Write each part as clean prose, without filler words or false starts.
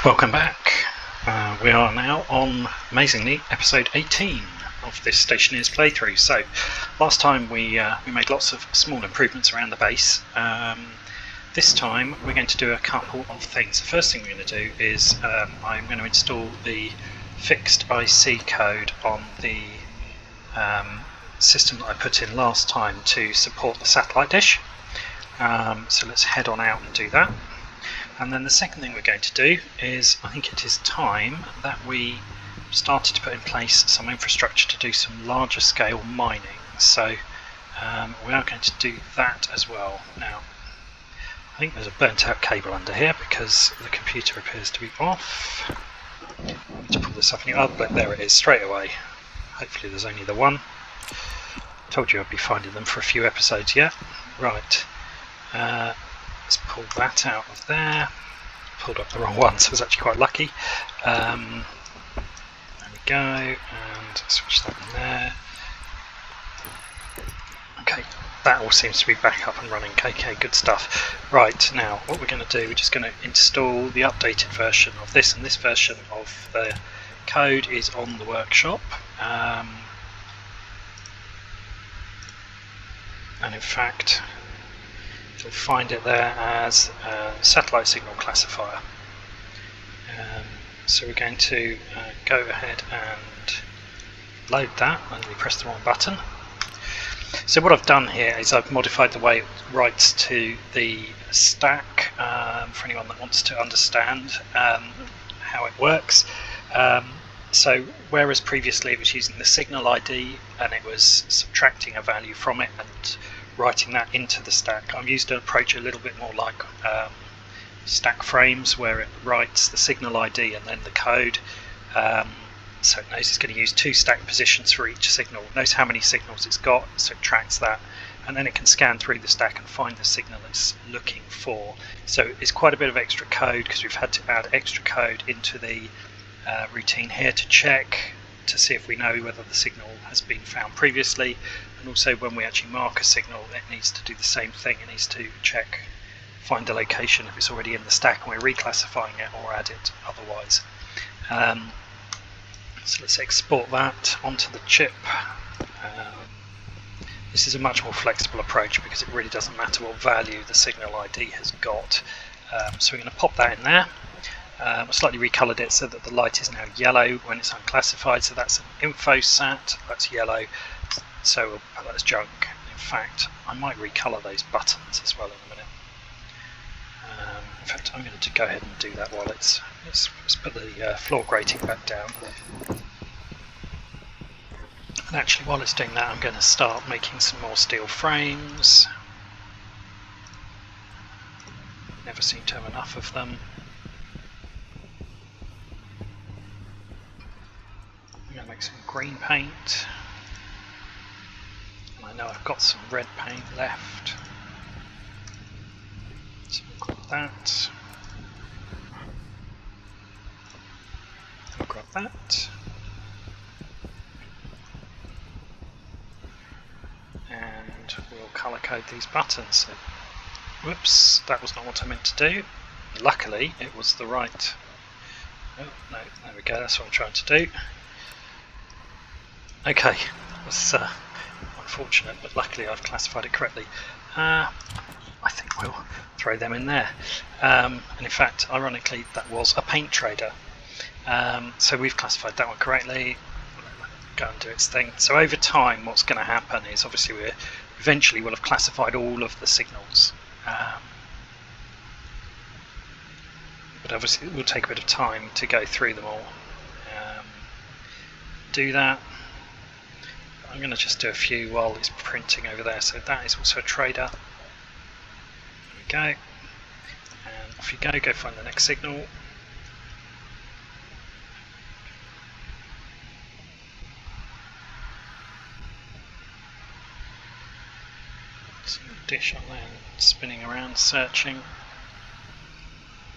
Welcome back. We are now on, amazingly, episode 18 of this Stationeers playthrough. So, last time we made lots of small improvements around the base. This time we're going to do a couple of things. The first thing we're going to do is I'm going to install the fixed IC code on the system that I put in last time to support the satellite dish. So let's head on out and do that. And then the second thing we're going to do is, I think it is time that we started to put in place some infrastructure to do some larger scale mining. So we are going to do that as well. Now, I think there's a burnt out cable under here because the computer appears to be off. I need to pull this up and but there it is straight away. Hopefully there's only the one. Told you I'd be finding them for a few episodes yet. Right. Let's pull that out of there. Pulled up the wrong one, so I was actually quite lucky. There we go, and switch that in there. Okay, that all seems to be back up and running. Okay, good stuff. Right, now what we're going to do, we're just going to install the updated version of this, and this version of the code is on the workshop. And in fact, you'll find it there as satellite signal classifier. So we're going to go ahead and load that, and we press the wrong button. So what I've done here is I've modified the way it writes to the stack for anyone that wants to understand how it works. So whereas previously it was using the signal ID and it was subtracting a value from it and writing that into the stack, I've used an approach a little bit more like stack frames, where it writes the signal ID and then the code. So it knows it's going to use two stack positions for each signal. It knows how many signals it's got, so it tracks that, and then it can scan through the stack and find the signal it's looking for. So it's quite a bit of extra code because we've had to add extra code into the routine here to check to see if we know whether the signal has been found previously, and also when we actually mark a signal it needs to do the same thing. It needs to check, find the location if it's already in the stack and we're reclassifying it, or add it otherwise. So let's export that onto the chip. This is a much more flexible approach because it really doesn't matter what value the signal ID has got. So we're going to pop that in there. I slightly recoloured it so that the light is now yellow when it's unclassified, so that's an info sat, that's yellow, so we'll put that as junk. In fact, I might recolour those buttons as well in a minute. In fact, I'm going to go ahead and do that while let's put the floor grating back down. And actually while it's doing that, I'm going to start making some more steel frames. Never seem to have enough of them. I'm going to make some green paint. And I know I've got some red paint left. So we'll grab that. We'll grab that. And we'll colour code these buttons. So, whoops, that was not what I meant to do. Luckily, it was the right. Oh no, there we go. That's what I'm trying to do. Okay, that's unfortunate, but luckily I've classified it correctly. I think we'll throw them in there. And in fact, ironically, that was a paint trader. So we've classified that one correctly. Go and do its thing. So over time, what's going to happen is obviously we eventually will have classified all of the signals. But obviously it will take a bit of time to go through them all. Do that. I'm going to just do a few while it's printing over there. So that is also a trader. There we go. And off you go find the next signal. Some dish on there, spinning around, searching.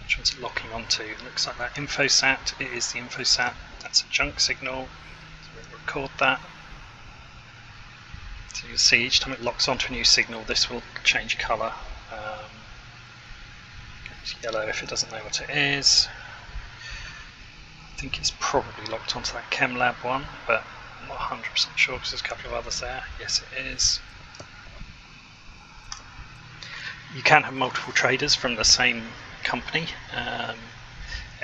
Which one's it locking onto? Looks like that infosat. It is the infosat. That's a junk signal. So we'll record that. So you'll see each time it locks onto a new signal, this will change colour. It's yellow if it doesn't know what it is. think it's probably locked onto that Chem Lab one, but I'm not 100% sure because there's a couple of others there. Yes, it is. You can have multiple traders from the same company at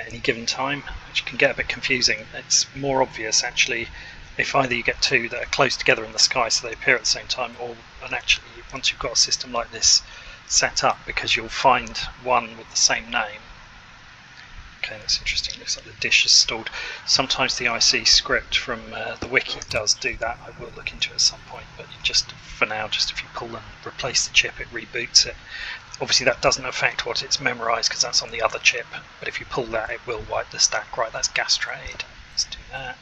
any given time, which can get a bit confusing. It's more obvious actually if either you get two that are close together in the sky so they appear at the same time, or and actually once you've got a system like this set up, because you'll find one with the same name. Okay, that's interesting. Looks like the dish is stalled. Sometimes the IC script from the wiki does do that. I will look into it at some point, but just for now, just if you pull and replace the chip, it reboots it. Obviously that doesn't affect what it's memorized because that's on the other chip, but if you pull that, it will wipe the stack. Right, that's gas trade. Let's do that.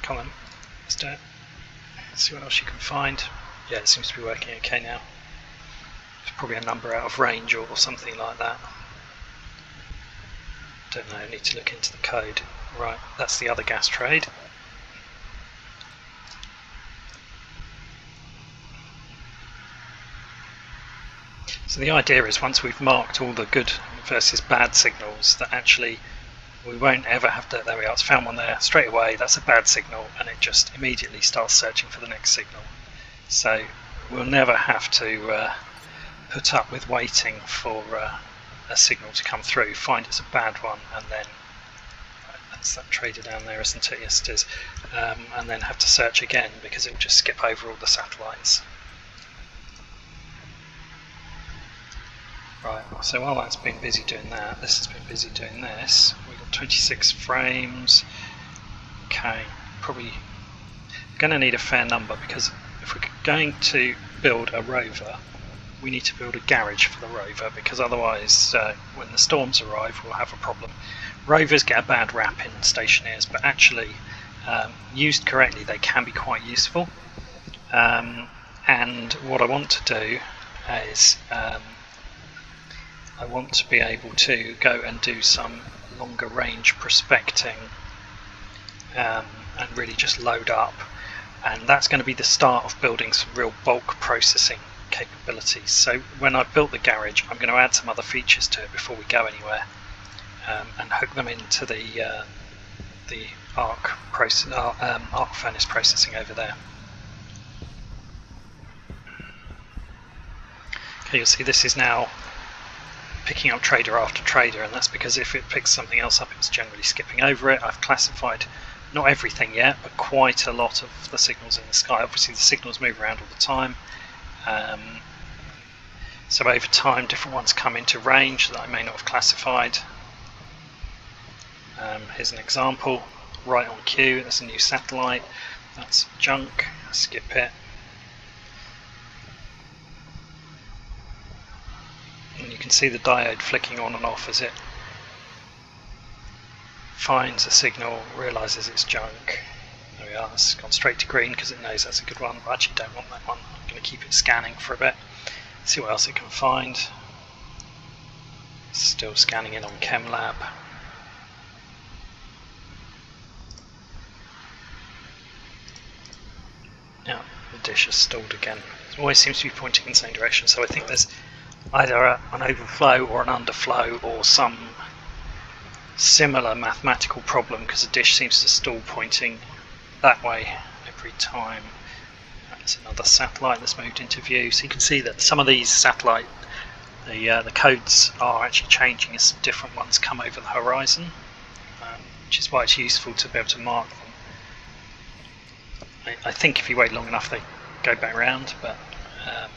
Come on, let's do it. Let's see what else you can find. Yeah, it seems to be working okay now. It's probably a number out of range or something like that. Don't know, I need to look into the code. Right, that's the other gas trade. So the idea is once we've marked all the good versus bad signals, that actually we won't ever have to, there we are, it's found one there straight away, that's a bad signal, and it just immediately starts searching for the next signal. So we'll never have to put up with waiting for a signal to come through, find it's a bad one, and then that's that trader down there, isn't it? Yes, it is. And then have to search again because it will just skip over all the satellites. Right, so while that's been busy doing that, this has been busy doing this. We've got 26 frames. Okay, probably going to need a fair number because if we're going to build a rover, we need to build a garage for the rover, because otherwise when the storms arrive we'll have a problem. Rovers get a bad rap in Stationeers, but actually used correctly they can be quite useful. And what I want to do is I want to be able to go and do some longer range prospecting and really just load up, and that's going to be the start of building some real bulk processing capabilities. So when I've built the garage, I'm going to add some other features to it before we go anywhere, and hook them into the arc furnace processing over there. Okay, you'll see this is now picking up trader after trader, and that's because if it picks something else up, it's generally skipping over it. I've classified not everything yet, but quite a lot of the signals in the sky. Obviously the signals move around all the time. So over time different ones come into range that I may not have classified. Here's an example, right on cue, that's a new satellite, that's junk, skip it. And you can see the diode flicking on and off as it finds a signal, realises it's junk. There we are, it's gone straight to green because it knows that's a good one, but I actually don't want that one. I'm going to keep it scanning for a bit, see what else it can find. Still scanning in on Chem Lab. Yeah, the dish is stalled again. It always seems to be pointing in the same direction, so I think there's either an overflow or an underflow or some similar mathematical problem, because the dish seems to stall pointing that way every time. That's another satellite that's moved into view. So you can see that some of these satellite, the codes are actually changing as different ones come over the horizon, which is why it's useful to be able to mark them. I think if you wait long enough they go back round, but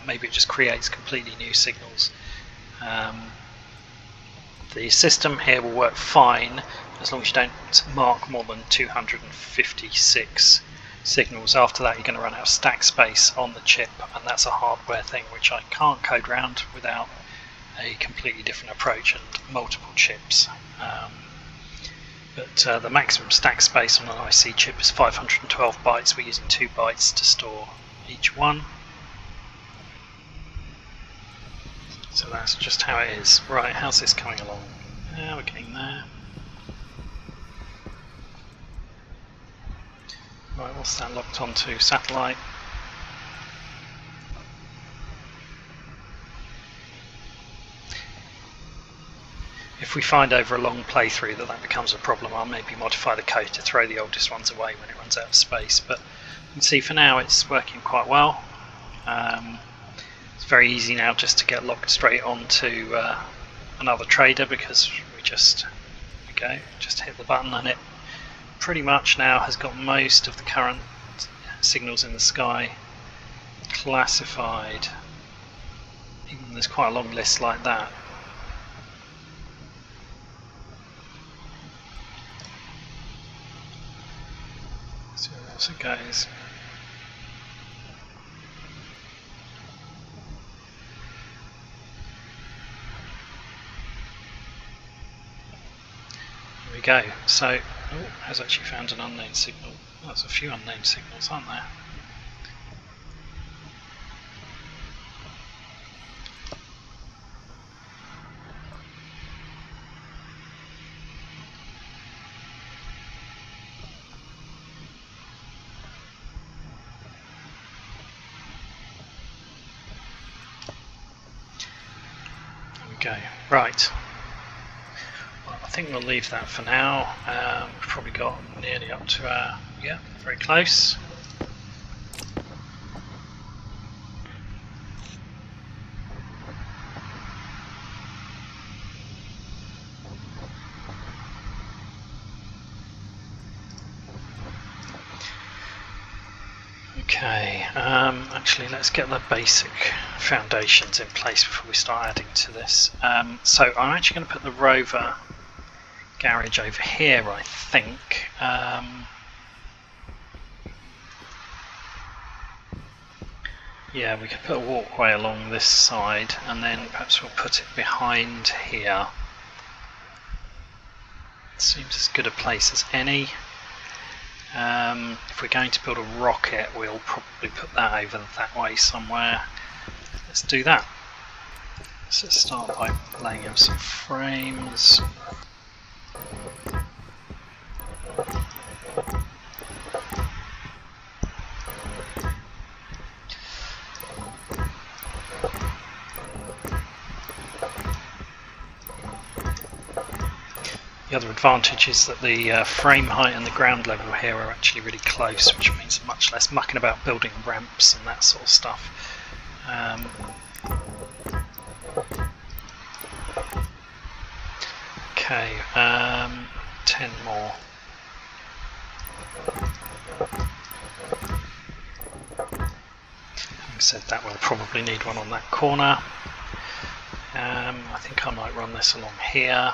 maybe it just creates completely new signals. The system here will work fine as long as you don't mark more than 256 signals. After that you're going to run out of stack space on the chip, and that's a hardware thing which I can't code around without a completely different approach and multiple chips. But the maximum stack space on an IC chip is 512 bytes. We're using 2 bytes to store each one. So that's just how it is. Right, how's this coming along? Yeah, we're getting there. Right, what's that locked onto? Satellite. If we find over a long playthrough that becomes a problem, I'll maybe modify the code to throw the oldest ones away when it runs out of space. But you can see for now it's working quite well. It's very easy now just to get locked straight onto another trader, because we just hit the button and it pretty much now has got most of the current signals in the sky classified. Even there's quite a long list like that. See where else it goes. There we go. So, has actually found an unnamed signal. Oh, there's a few unnamed signals, aren't there? Go. Right, well, I think we'll leave that for now. We've probably got nearly up to our, yeah, very close. Okay, actually let's get the basic foundations in place before we start adding to this. So I'm actually going to put the rover garage over here, I think. Yeah, we could put a walkway along this side, and then perhaps we'll put it behind here. It seems as good a place as any. If we're going to build a rocket, we'll probably put that over that way somewhere. Let's do that. So let's start by laying out some frames. The other advantage is that the frame height and the ground level here are actually really close, which means much less mucking about building ramps and that sort of stuff. Okay, 10 more. Having said that, we'll probably need one on that corner. I think I might run this along here.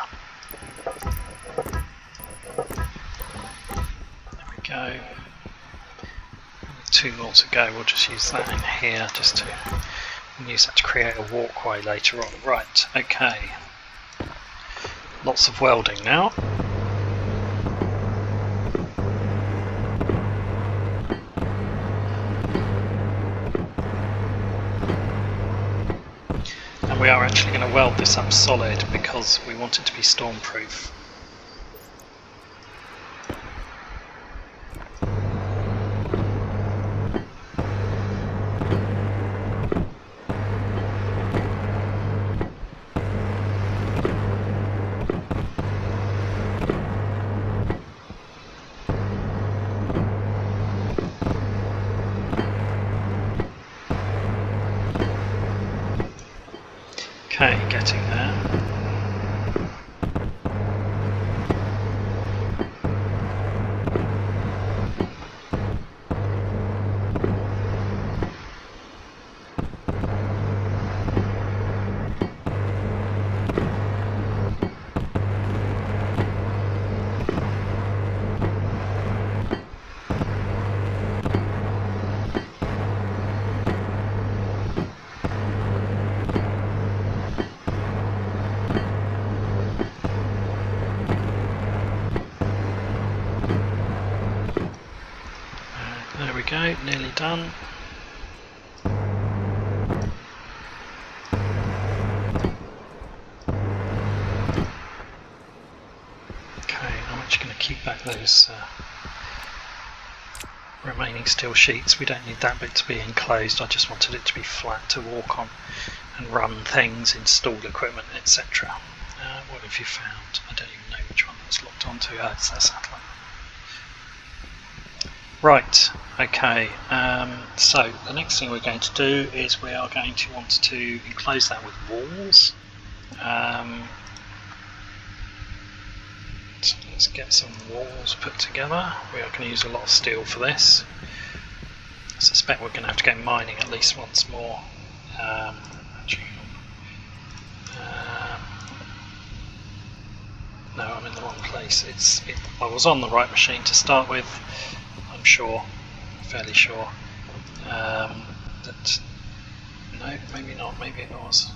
Go. Two more to go. We'll just use that in here just to use that to create a walkway later on. Right, okay. Lots of welding now. And we are actually going to weld this up solid because we want it to be stormproof. Okay, getting there. There we go, nearly done. Okay, I'm actually going to keep back those remaining steel sheets. We don't need that bit to be enclosed. I just wanted it to be flat to walk on and run things, install equipment, etc. what have you found? I don't even know which one that's locked onto. Oh, it's that satellite. Right, okay, so the next thing we're going to do is we are going to want to enclose that with walls. So let's get some walls put together. We are going to use a lot of steel for this. I suspect we're going to have to go mining at least once more. No, I'm in the wrong place. I was on the right machine to start with, I'm sure, fairly sure. That no, maybe not, maybe it was.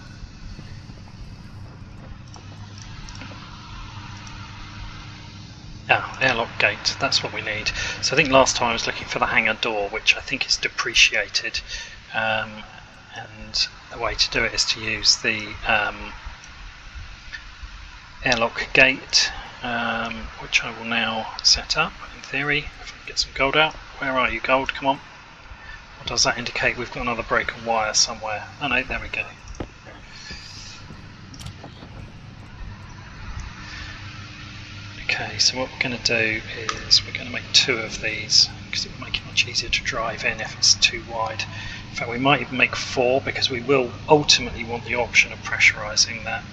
Airlock gate, that's what we need. So I think last time I was looking for the hangar door, which I think is depreciated, and the way to do it is to use the airlock gate, which I will now set up in theory. If I can get some gold out. Where are you, gold? Come on. What does that indicate? We've got another broken wire somewhere. Oh no, there we go. Okay, so what we're going to do is we're going to make 2 of these because it will make it much easier to drive in if it's too wide. In fact, we might even make 4 because we will ultimately want the option of pressurising that.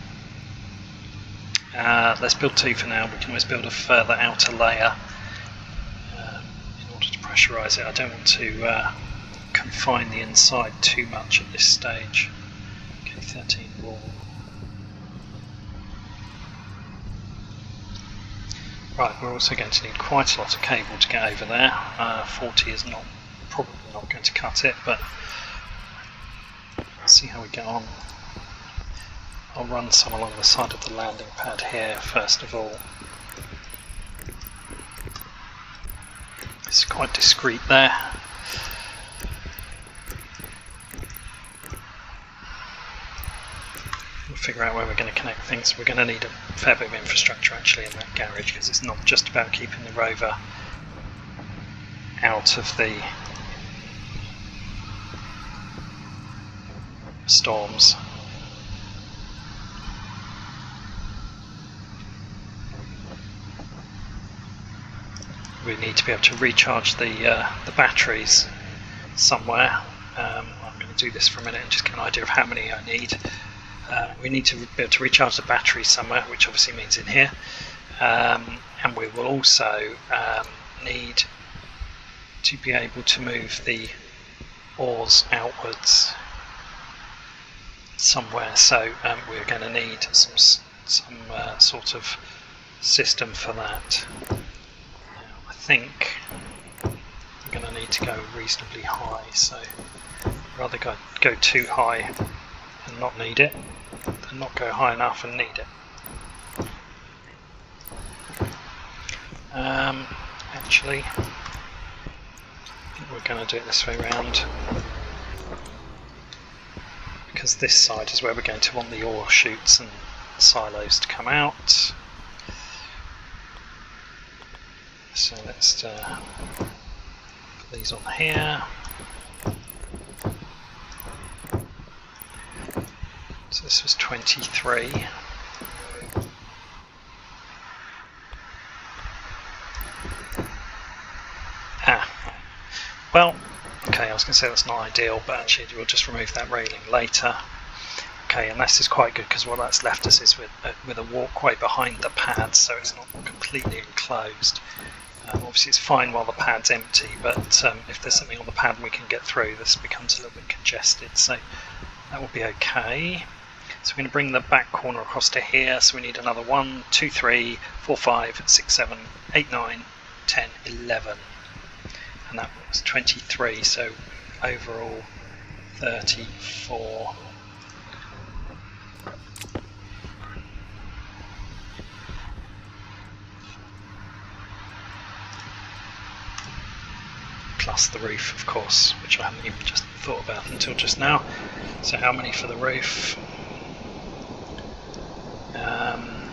Let's build 2 for now. We can always build a further outer layer in order to pressurise it. I don't want to confine the inside too much at this stage. Okay, 13 wall. Right, we're also going to need quite a lot of cable to get over there. 40 is probably not going to cut it, but let's see how we get on. I'll run some along the side of the landing pad here first of all. It's quite discreet there. We'll figure out where we're going to connect things. We're going to need a fair bit of infrastructure actually in that garage because it's not just about keeping the rover out of the storms. We need to be able to recharge the batteries somewhere. I'm going to do this for a minute and just get an idea of how many I need. We need to be able to recharge the battery somewhere, which obviously means in here, and we will also need to be able to move the oars outwards somewhere, so we're going to need some sort of system for that. Now, I think I'm going to need to go reasonably high, so I'd rather go too high and not need it than not go high enough and need it. Actually, I think we're going to do it this way round because this side is where we're going to want the ore chutes and silos to come out. So let's put these on here. So this was 23. Well, okay, I was going to say that's not ideal, but actually we'll just remove that railing later. Okay, and this is quite good because what that's left us is with a walkway behind the pad, so it's not completely enclosed. Obviously it's fine while the pad's empty, but if there's something on the pad we can get through, this becomes a little bit congested, so that will be okay. So we're going to bring the back corner across to here, so we need another 1, 2, 3, 4, 5, 6, 7, 8, 9, 10, 11. And that was 23, so overall 34. Plus the roof, of course, which I haven't even just thought about until just now. So how many for the roof?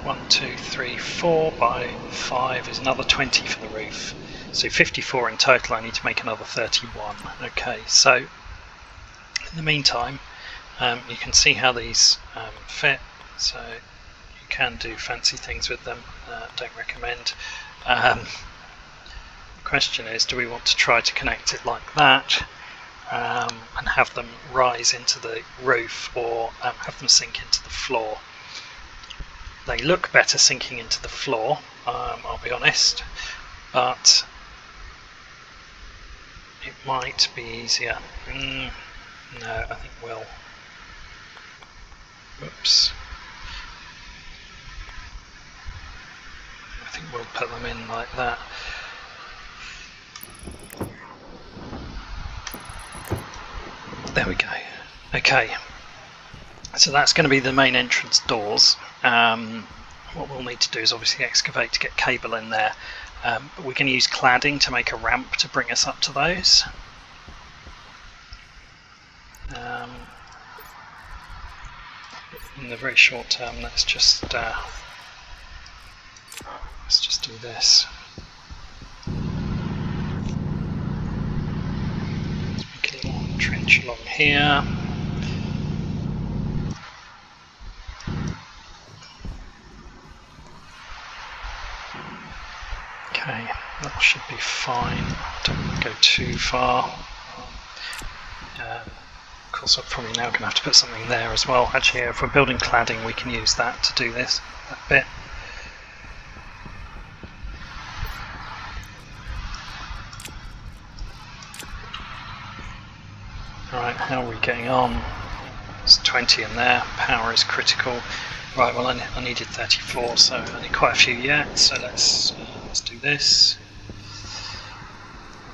1, 2, 3, 4 by 5 is another 20 for the roof. So 54 in total. I need to make another 31. Okay, so in the meantime, you can see how these fit. So you You can do fancy things with them, don't recommend. The question is, do we want to try to connect it like that and have them rise into the roof, or have them sink into the floor? They look better sinking into the floor, I'll be honest, but it might be easier. No, I think we'll... Whoops. I think we'll put them in like that. There we go. Okay, so that's going to be the main entrance doors. What we'll need to do is obviously excavate to get cable in there, but we're going to use cladding to make a ramp to bring us up to those. In the very short term, let's just do this. Make a little trench along here. Okay, that should be fine. Don't go too far. Of course, I'm probably now going to have to put something there as well. Actually, if we're building cladding, we can use that to do this, that bit. Alright, how are we getting on? There's 20 in there, power is critical. Right, well I needed 34, so I need quite a few yet, so let's do this.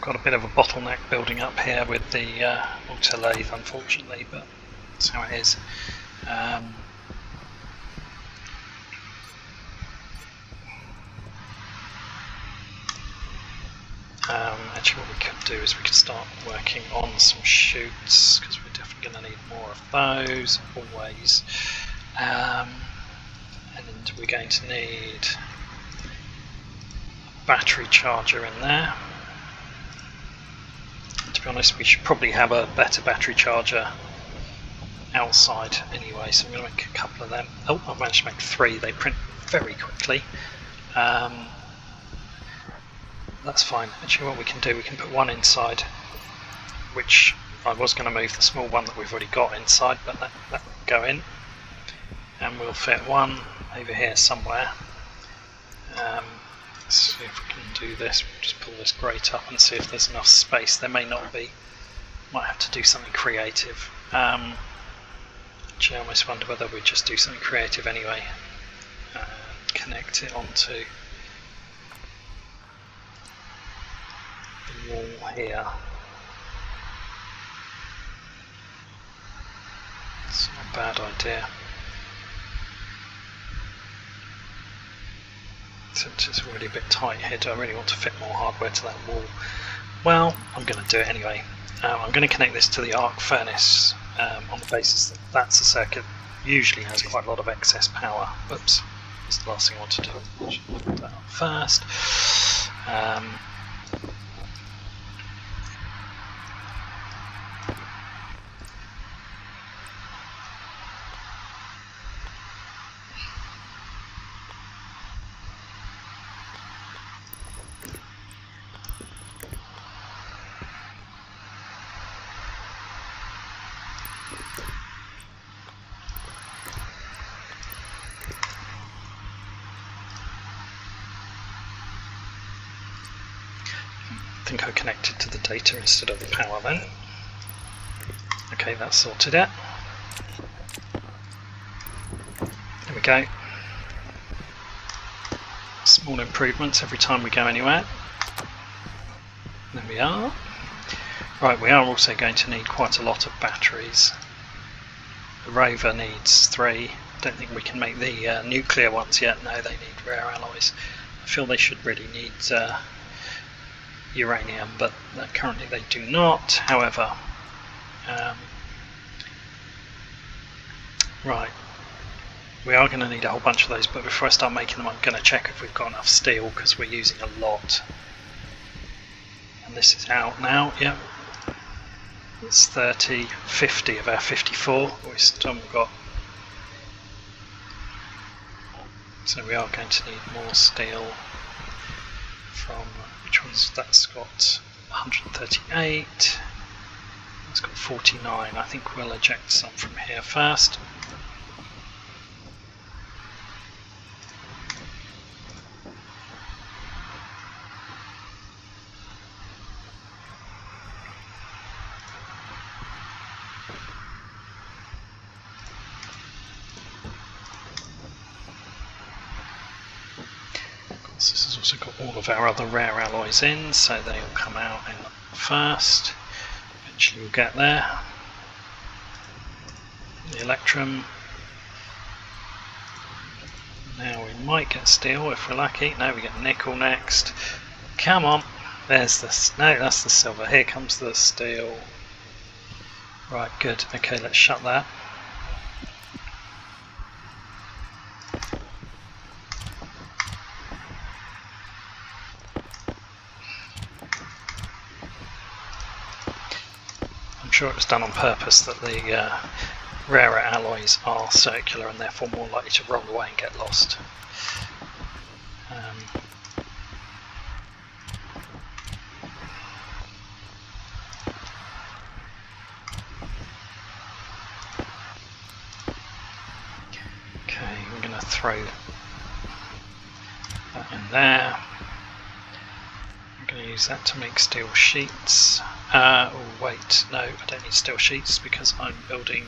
Got a bit of a bottleneck building up here with the auto lathe, unfortunately, but that's how it is. Actually, what we could do is we could start working on some chutes, because we're definitely going to need more of those, always. And we're going to need a battery charger in there. To be honest, we should probably have a better battery charger outside anyway, so I'm going to make a couple of them. Oh, I've managed to make 3, they print very quickly. That's fine. Actually, what we can do, we can put one inside, which I was going to move the small one that we've already got inside, but that will go in. And we'll fit one over here somewhere. Let's see if we can do this. We'll just pull this grate up and see if there's enough space. There may not be. Might have to do something creative. Actually, I almost wonder whether we just do something creative anyway. Connect it onto the wall here. It's not a bad idea. Since it's already a bit tight here, do I really want to fit more hardware to that wall? Well, I'm going to do it anyway. I'm going to connect this to the arc furnace on the basis that that's a circuit that usually has quite a lot of excess power. Oops, that's the last thing I want to do. I should put that up first. I think I connected to the data instead of the power then. Okay, that's sorted out. There we go. Small improvements every time we go anywhere. There we are. Right, we are also going to need quite a lot of batteries. The rover needs 3. Don't think we can make the nuclear ones yet. No, they need rare alloys. I feel they should really need uranium, but currently they do not. However, right, we are going to need a whole bunch of those, but before I start making them I'm going to check if we've got enough steel, because we're using a lot. And this is out now. Yep, it's 30, 50 of our 54. We've still got So we are going to need more steel from, which one's that's got 138, it's got 49. I think we'll eject some from here first. This has also got all of our other rare alloys in, so they'll come out in first. Eventually we'll get there. The electrum. Now we might get steel if we're lucky. No, we get nickel next. Come on. There's the, no, that's the silver. Here comes the steel. Right, good. Okay, let's shut that. I'm sure it was done on purpose that the rarer alloys are circular and therefore more likely to roll away and get lost. Okay, we're going to throw that in there. I'm going to use that to make steel sheets. Oh wait, no, I don't need steel sheets because I'm building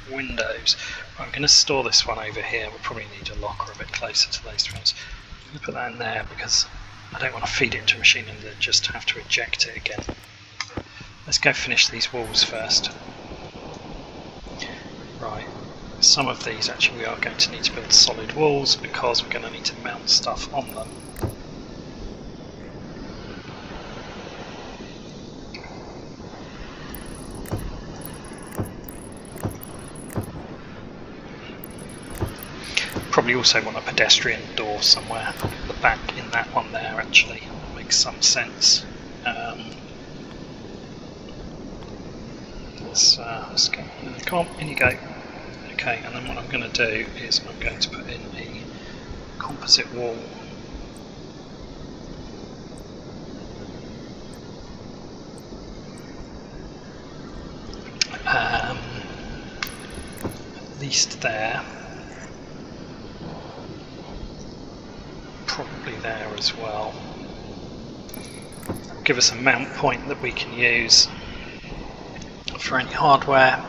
windows. I'm going to store this one over here. We'll probably need a locker a bit closer to those ones. I'm going to put that in there because I don't want to feed it into a machine and then just have to eject it again. Let's go finish these walls first. Right, some of these actually we are going to need to build solid walls because we're going to need to mount stuff on them. Probably also want a pedestrian door somewhere at the back in that one there actually. That makes some sense. Let's go. Come on, in you go. Okay, and then what I'm going to do is I'm going to put in a composite wall. At least there. Probably there as well. Give us a mount point that we can use for any hardware.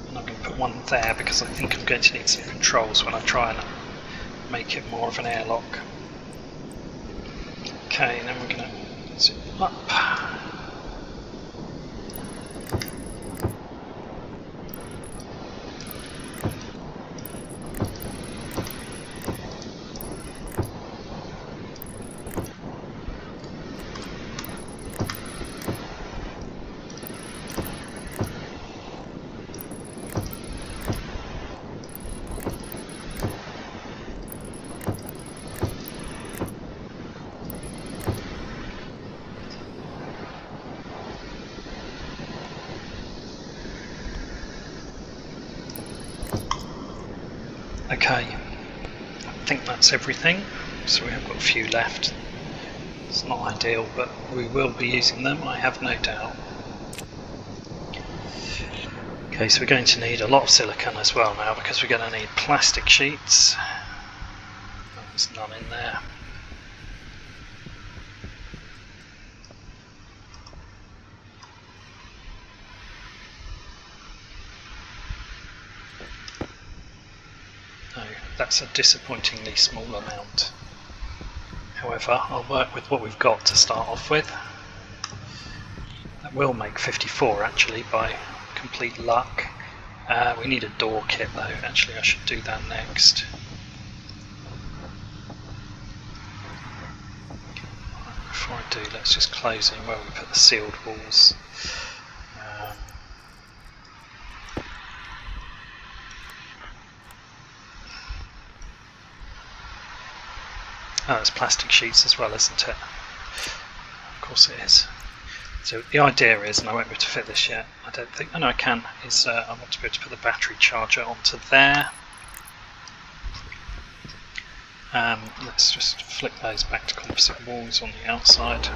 And I'm going to put one there because I think I'm going to need some controls when I try and make it more of an airlock. Okay, and then we're going to zoom up. Okay, I think that's everything, so we have got a few left. It's not ideal, but we will be using them, I have no doubt. Okay, so we're going to need a lot of silicon as well now because we're going to need plastic sheets. There's none in there. No, that's a disappointingly small amount. However, I'll work with what we've got to start off with. That will make 54 actually by complete luck. We need a door kit though, actually I should do that next. Before I do, let's just close in where we put the sealed walls. Oh, it's plastic sheets as well, isn't it? Of course it is. So the idea is, and I won't be able to fit this yet, I don't think, oh no I can, is I want to be able to put the battery charger onto there. Let's just flick those back to composite walls on the outside.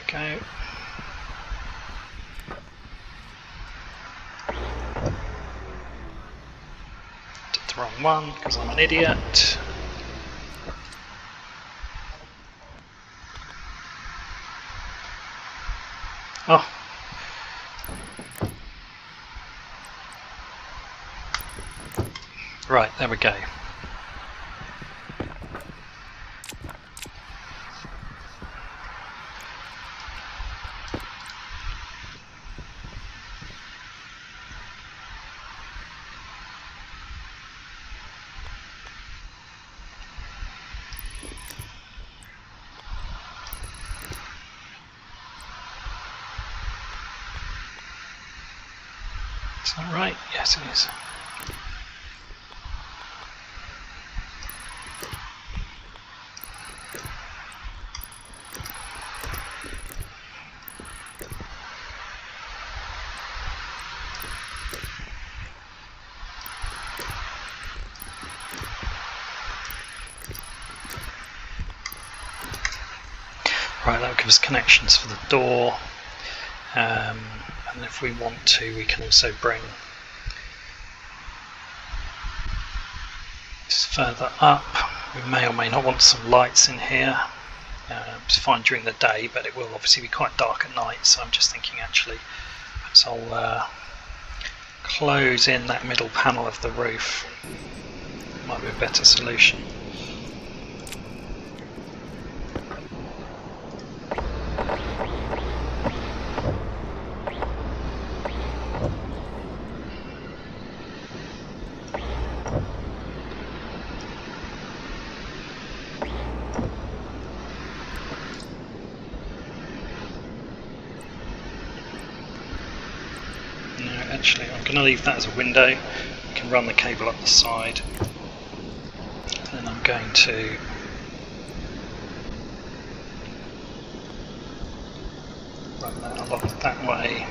Go. Did the wrong one because I'm an idiot. Oh. Right, there we go. Is that right? Yes, it is. Right, that will give us connections for the door, and if we want to, we can also bring this further up. We may or may not want some lights in here. It's fine during the day, but it will obviously be quite dark at night, so I'm just thinking actually perhaps I'll close in that middle panel of the roof. Might be a better solution. Actually, I'm going to leave that as a window. We can run the cable up the side. Then I'm going to run that along that way.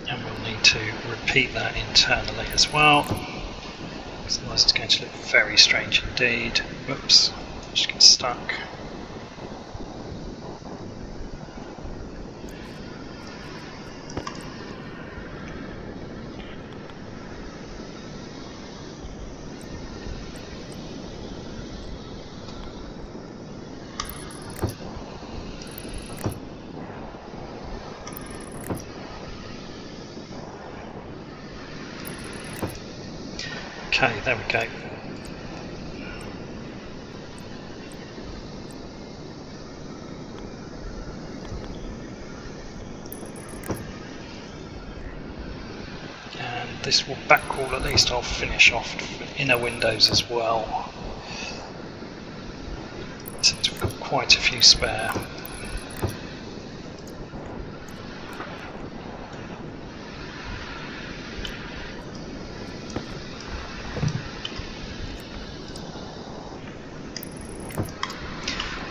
And we'll need to repeat that internally as well. Otherwise it's going to look very strange indeed. Whoops, just get stuck. Okay, there we go. And this back wall, at least I'll finish off inner windows as well, since we've got quite a few spare.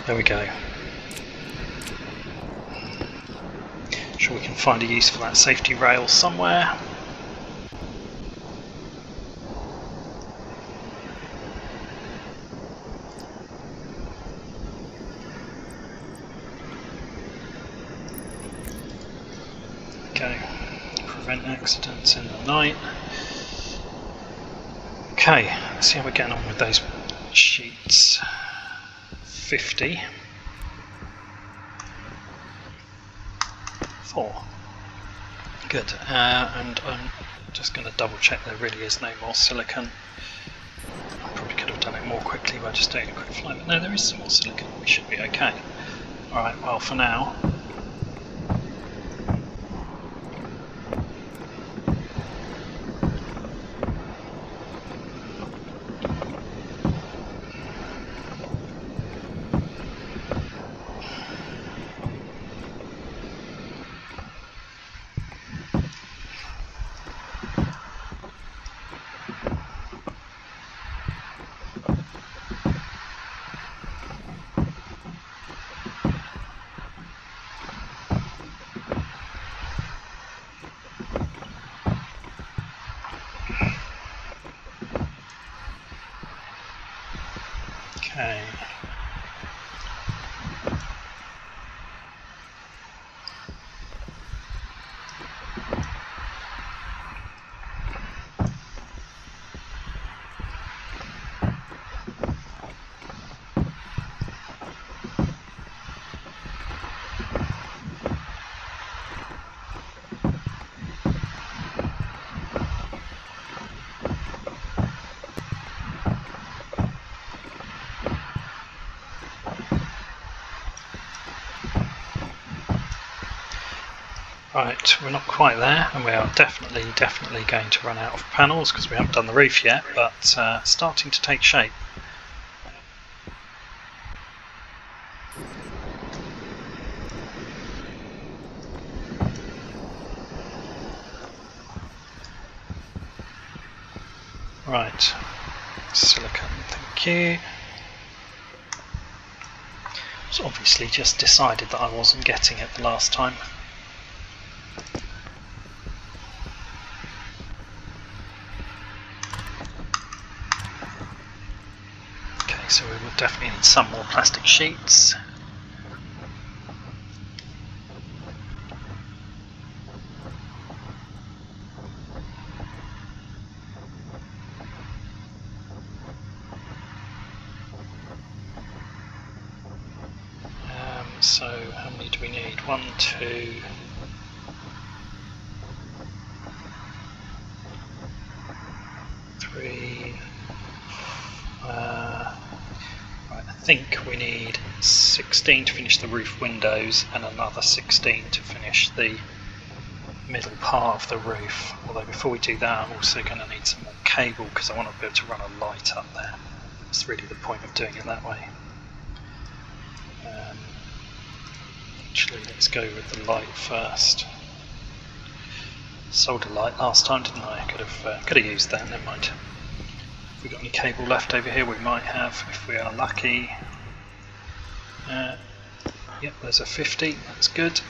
There we go. Sure we can find a use for that safety rail somewhere. Okay, prevent accidents in the night. Okay, let's see how we're getting on with those sheets. 50. 4. Good. And I'm just going to double check there really is no more silicon. I probably could have done it more quickly by just doing a quick flight, but no, there is some more silicon. We should be okay. Alright, well for now. Right, we're not quite there, and we are definitely going to run out of panels because we haven't done the roof yet, but starting to take shape. Right, silicone, thank you. It's obviously just decided that I wasn't getting it the last time. Okay, so we will definitely need some more plastic sheets. So how many do we need? 1, 2, 3. Right, I think we need 16 to finish the roof windows and another 16 to finish the middle part of the roof. Although before we do that, I'm also going to need some more cable because I want to be able to run a light up there. That's really the point of doing it that way. Actually, let's go with the light first. Sold a light last time, didn't I? Could have used that. Never mind. Have we got any cable left over here? We might have, if we are lucky. Yep, there's a 50. That's good.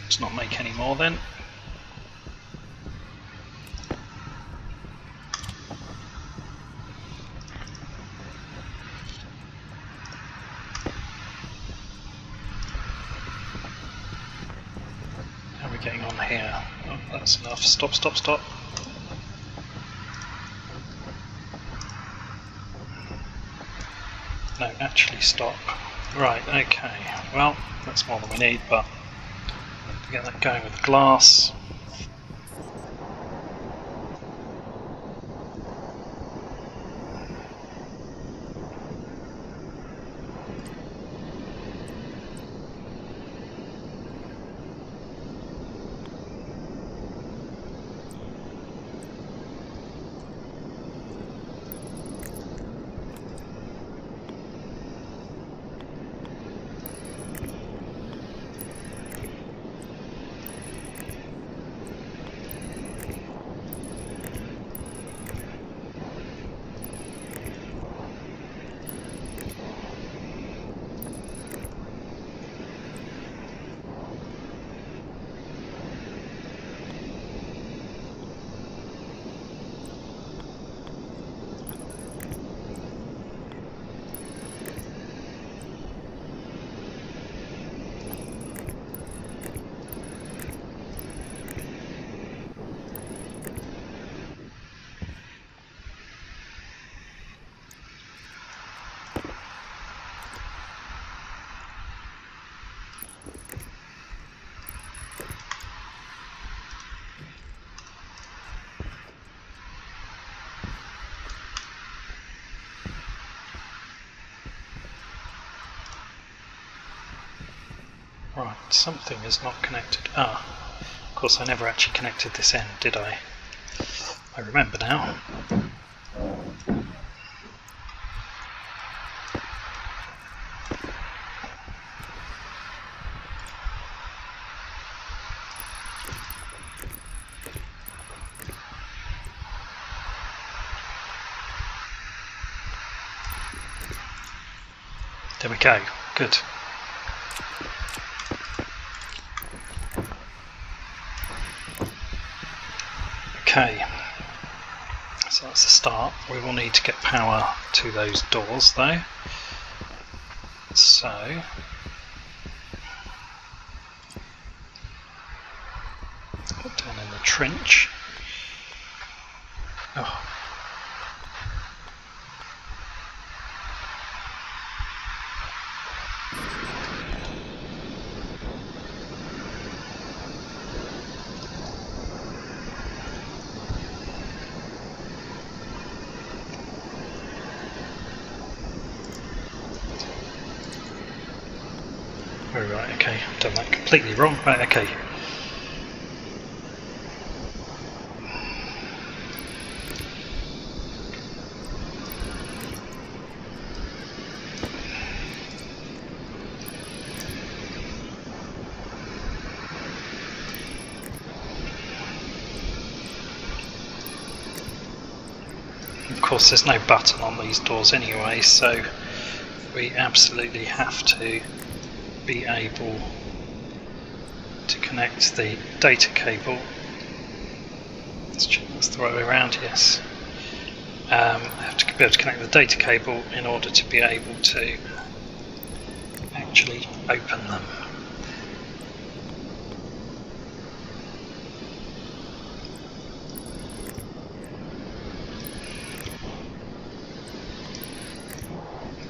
Let's not make any more then. How are we getting on here? Oh, that's enough. Stop, stop, stop. No, actually stop. Right, okay. Well, that's more than we need, but to get that going with the glass. Right, something is not connected. Ah, of course I never actually connected this end, did I? I remember now. There we go, good. Okay, so that's the start. We will need to get power to those doors though. So, put down in the trench. Oh. Oh, right, okay, I've done that completely wrong. Right, okay. Of course there's no button on these doors anyway, so we absolutely have to be able to connect the data cable. Let's check that's the right way around, yes. Have to be able to connect the data cable in order to be able to actually open them.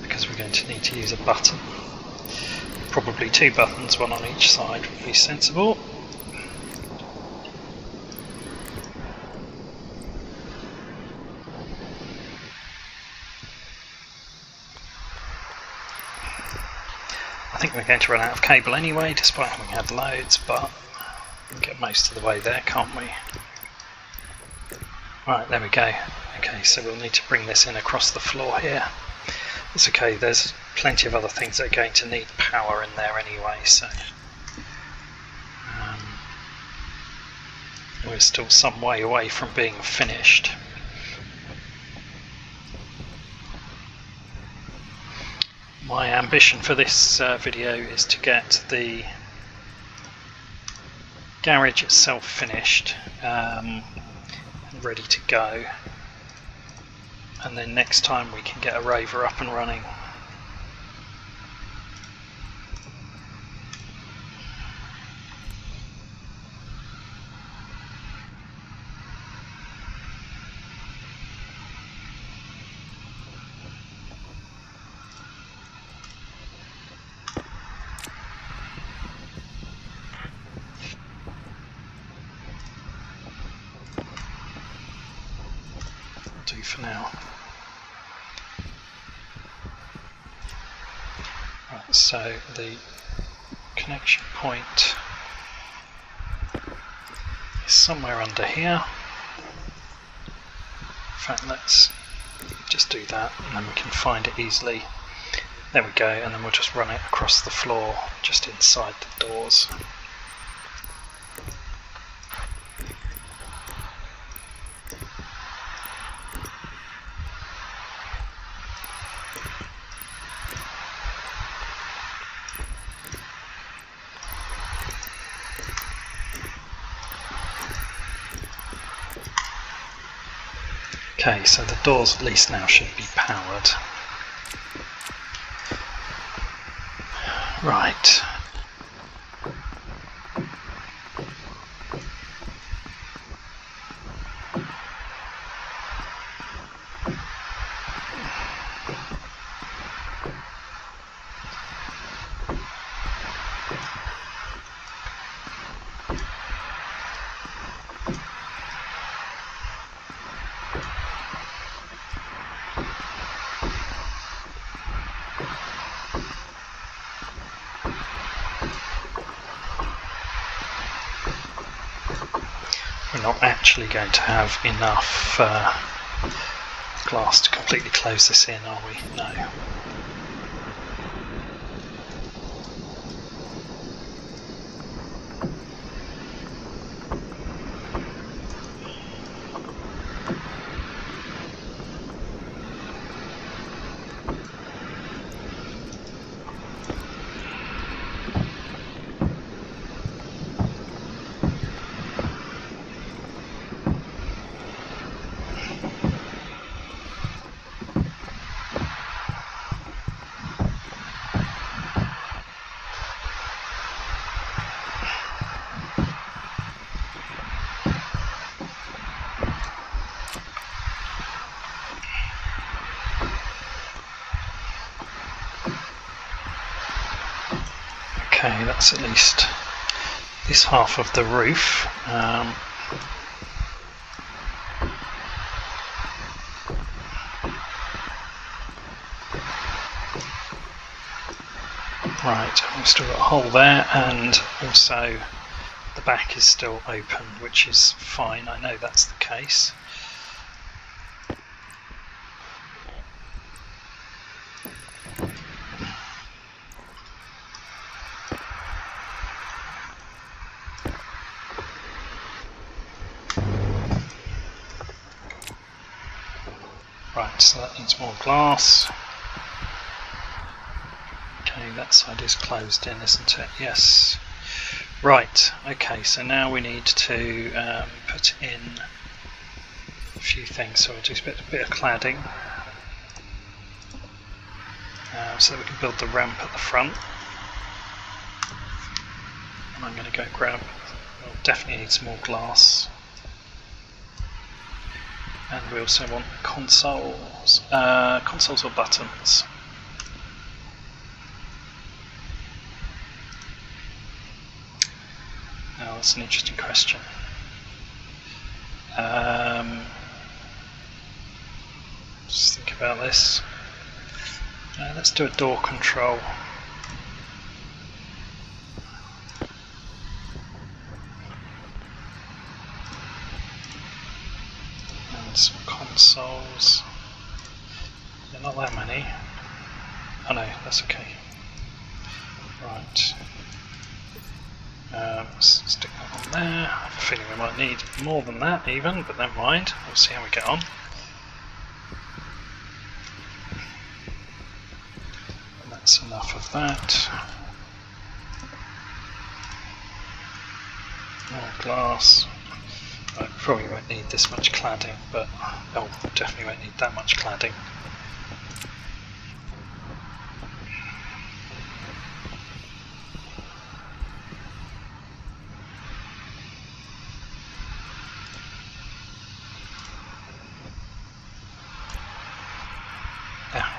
Because we're going to need to use a button. Probably two buttons, one on each side would be sensible. I think we're going to run out of cable anyway, despite having had loads, but we can get most of the way there, can't we? Right, there we go. Okay, so we'll need to bring this in across the floor here. It's okay, there's plenty of other things that are going to need power in there anyway, so we're still some way away from being finished. My ambition for this video is to get the garage itself finished, ready to go, and then next time we can get a rover up and running. Do for now. Right, so the connection point is somewhere under here. In fact, let's just do that and then we can find it easily. There we go, and then we'll just run it across the floor just inside the doors. Okay, so the doors at least now should be powered. Right. We're not actually going to have enough glass to completely close this in, are we? No. Okay, that's at least this half of the roof. Right, we've still got a hole there, and also the back is still open, which is fine. I know that's the case. Right, so that needs more glass. Okay, that side is closed in, isn't it? Yes. Right, okay, so now we need to put in a few things. So we'll do a bit of cladding so that we can build the ramp at the front. And I'm going to go grab, we'll definitely need some more glass. And we also want consoles. Consoles or buttons? Now that's an interesting question. Just think about this. Let's do a door control. And some consoles. They're not that many. Oh no, that's okay. Right. Stick that on there. I have a feeling we might need more than that even, but never mind. We'll see how we get on. And that's enough of that. More glass. Right, probably won't need this much cladding, but definitely won't need that much cladding.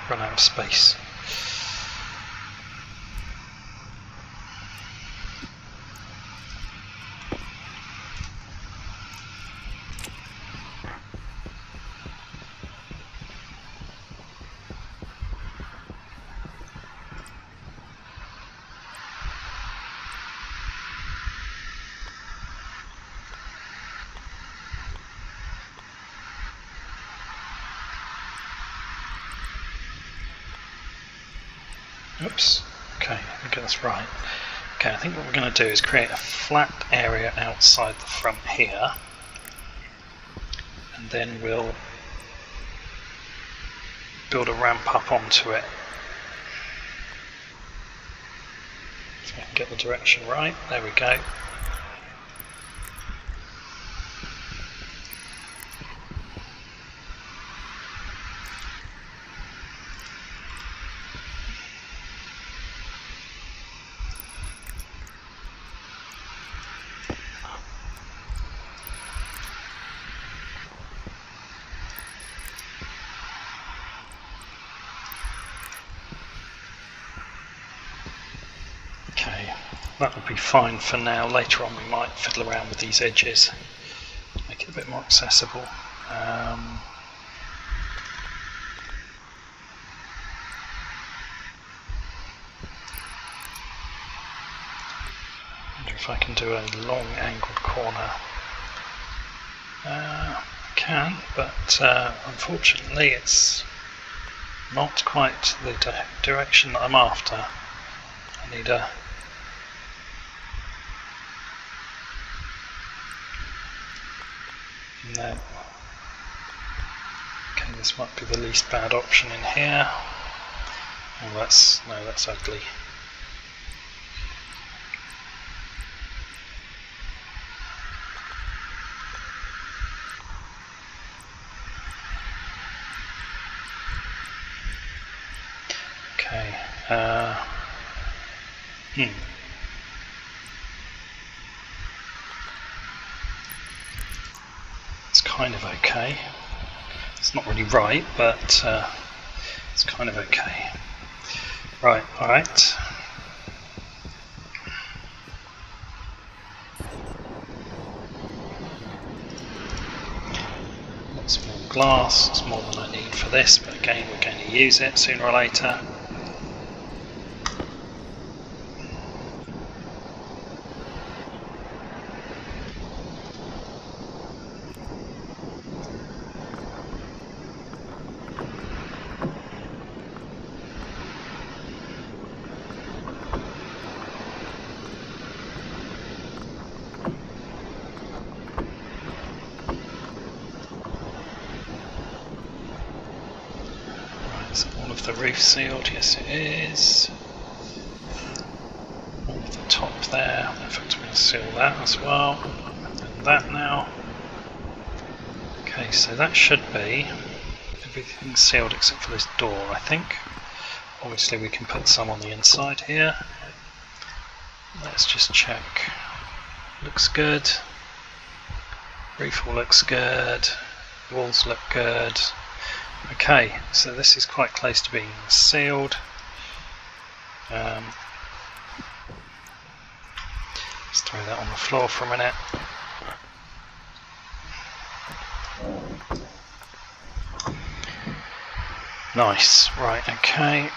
Run out of space. Oops, okay, I think that's right. Okay, I think what we're going to do is create a flat area outside the front here, and then we'll build a ramp up onto it. If I can get the direction right, there we go. That will be fine for now. Later on we might fiddle around with these edges, make it a bit more accessible. I wonder if I can do a long angled corner. I can, but unfortunately it's not quite the direction that I'm after. I need a no. Okay, this might be the least bad option in here. Oh, that's ugly. Okay. It's kind of okay. It's not really right, but it's kind of okay. Right, alright. Lots more glass, it's more than I need for this, but again we're going to use it sooner or later. the roof sealed? Yes it is. All of the top there. In fact I'm going to seal that as well. And that now. Okay, so that should be everything sealed except for this door, I think. Obviously we can put some on the inside here. Let's just check. Looks good. Roof all looks good. Walls look good. Okay, so this is quite close to being sealed. Let's throw that on the floor for a minute. Nice, right, okay.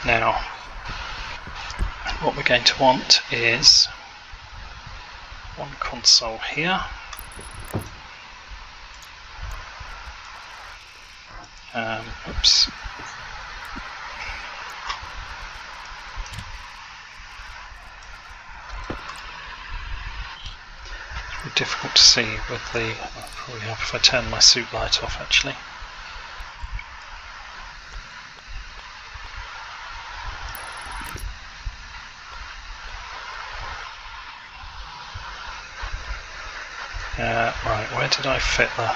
Now, what we're going to want is one console here. Oops. It's really difficult to see with the, I'll probably help if I turn my suit light off actually. Right, where did I fit the...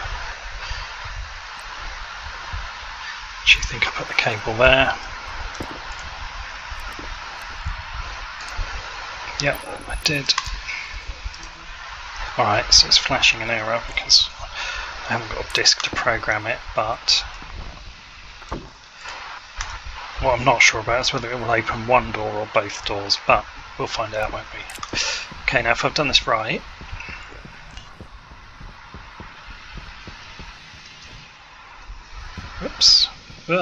Do you think I put the cable there? Yep, I did. Alright, so it's flashing an error because I haven't got a disk to program it, but what I'm not sure about is whether it will open one door or both doors, but we'll find out, won't we? Okay, now if I've done this right, whoops, we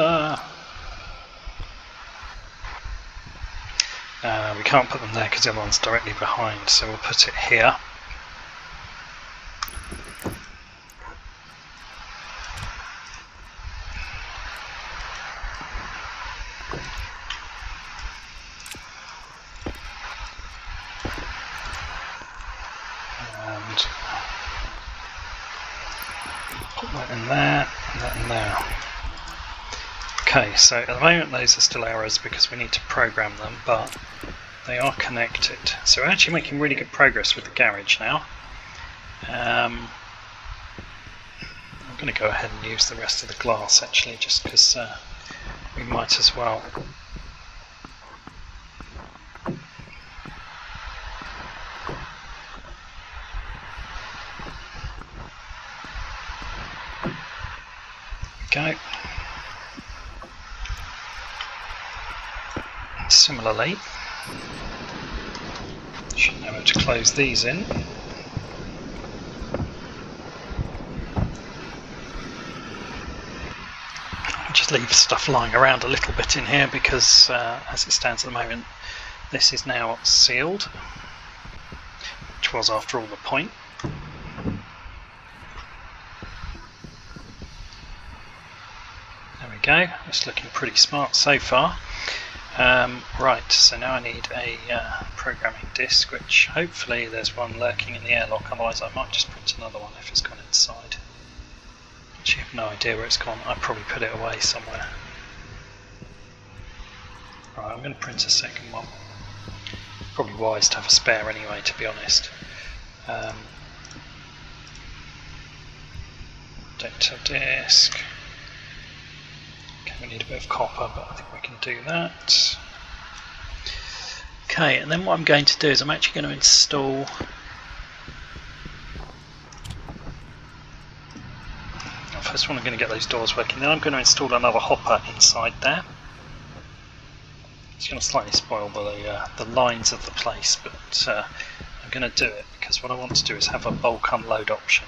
can't put them there because the other one's directly behind, so we'll put it here. And put that in there, and that in there. Okay, so at the moment those are still errors because we need to program them, but they are connected. So we're actually making really good progress with the garage now. I'm going to go ahead and use the rest of the glass actually, just because we might as well. Go. Similarly, should know how to close these in. I'll just leave stuff lying around a little bit in here because as it stands at the moment this is now sealed, which was after all the point. There we go, it's looking pretty smart so far. Right, so now I need a programming disk, which hopefully there's one lurking in the airlock, otherwise I might just print another one if it's gone inside. Actually, I have no idea where it's gone. I probably put it away somewhere. Right, I'm going to print a second one. Probably wise to have a spare anyway, to be honest. Data disk. Okay, we need a bit of copper, but I think we can do that. Okay, and then what I'm going to do is I'm actually going to install first of all I'm going to get those doors working, then I'm going to install another hopper inside there. It's going to slightly spoil the lines of the place, but I'm going to do it because what I want to do is have a bulk unload option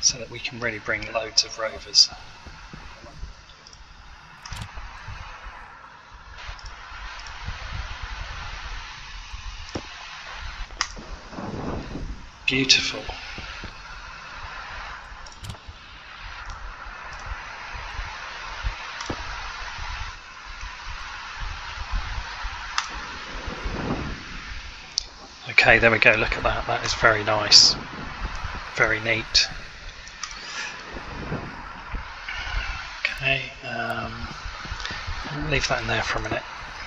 so that we can really bring loads of rovers. Beautiful. Okay, there we go, look at that, that is very nice, very neat. Okay, I'll leave that in there for a minute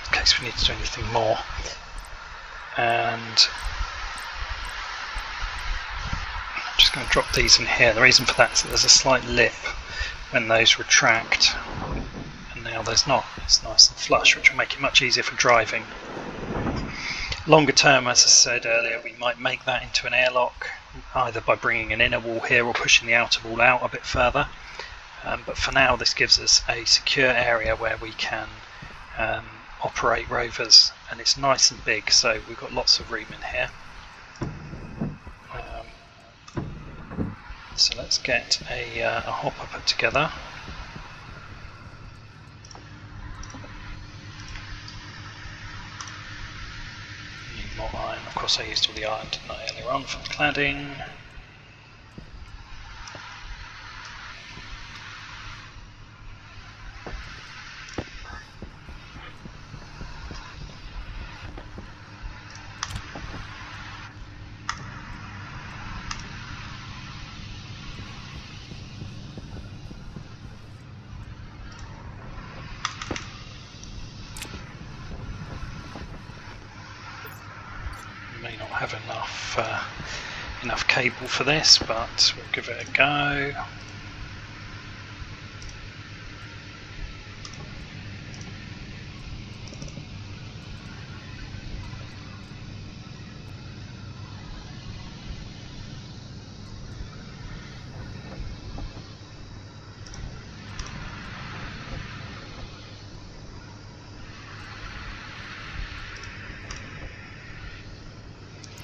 in case we need to do anything more. And I'm just going to drop these in here. The reason for that is that there's a slight lip when those retract, and now there's not. It's nice and flush, which will make it much easier for driving. Longer term, as I said earlier, we might make that into an airlock, either by bringing an inner wall here or pushing the outer wall out a bit further. But for now, this gives us a secure area where we can operate rovers, and it's nice and big, so we've got lots of room in here. So let's get a hopper put together. Need more iron. Of course, I used all the iron, didn't I, earlier on for the cladding. May not have enough cable for this, but we'll give it a go.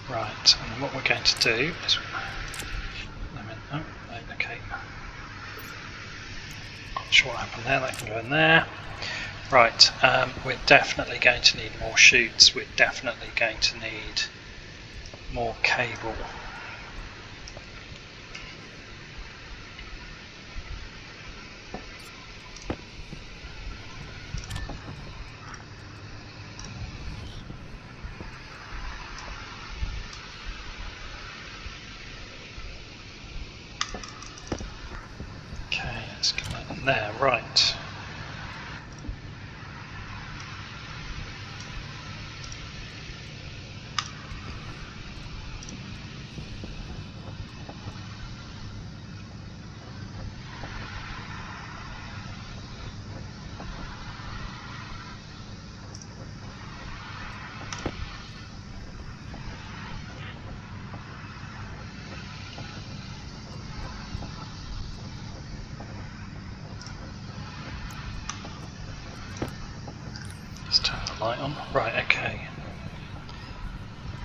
Right, and what we're going to do is, okay, not sure what happened there, that can go in there. Right, we're definitely going to need more chutes, we're definitely going to need more cable. Let's get that in there, right. Let's turn the light on. Right, okay.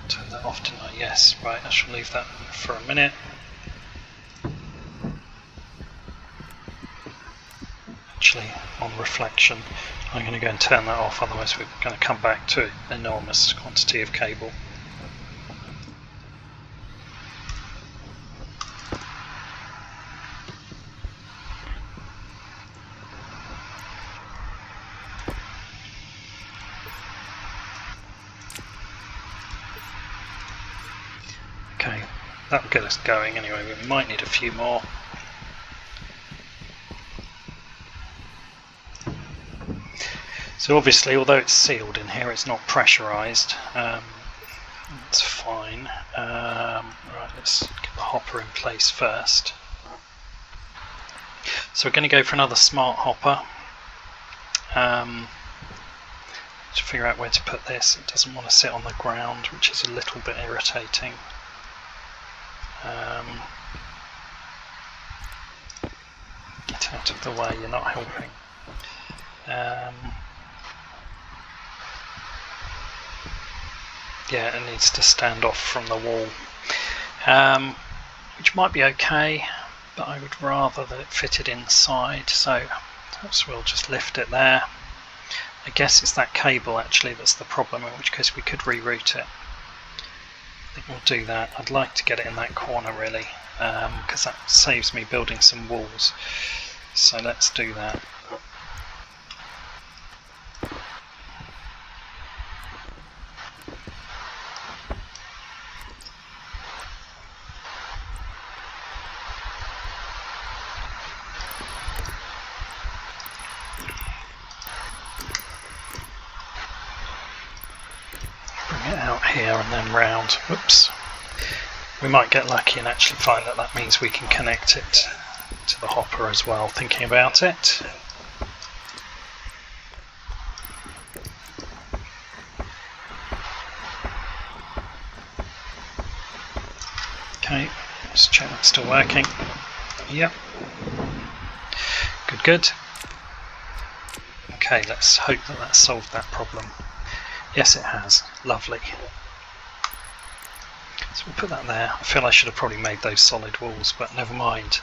Turn that off, didn't I? Yes, right, I shall leave that for a minute. Actually, on reflection, I'm going to go and turn that off, otherwise we're going to come back to an enormous quantity of cable. Okay, that'll get us going anyway, we might need a few more. So obviously, although it's sealed in here, it's not pressurised. It's fine. Right, let's get the hopper in place first. So we're going to go for another smart hopper. To figure out where to put this. It doesn't want to sit on the ground, which is a little bit irritating. Get out of the way, you're not helping. Yeah, it needs to stand off from the wall, which might be okay, but I would rather that it fitted inside, so perhaps we'll just lift it there. I guess it's that cable actually that's the problem, in which case we could reroute it. I think we'll do that. I'd like to get it in that corner really, because that saves me building some walls, so let's do that. it out here and then round. Whoops. We might get lucky and actually find that that means we can connect it to the hopper as well, thinking about it. Okay, let's check that's still working. Yep. Good, good. Okay, let's hope that that's solved that problem. Yes, it has. Lovely. So we'll put that there. I feel I should have probably made those solid walls, but never mind.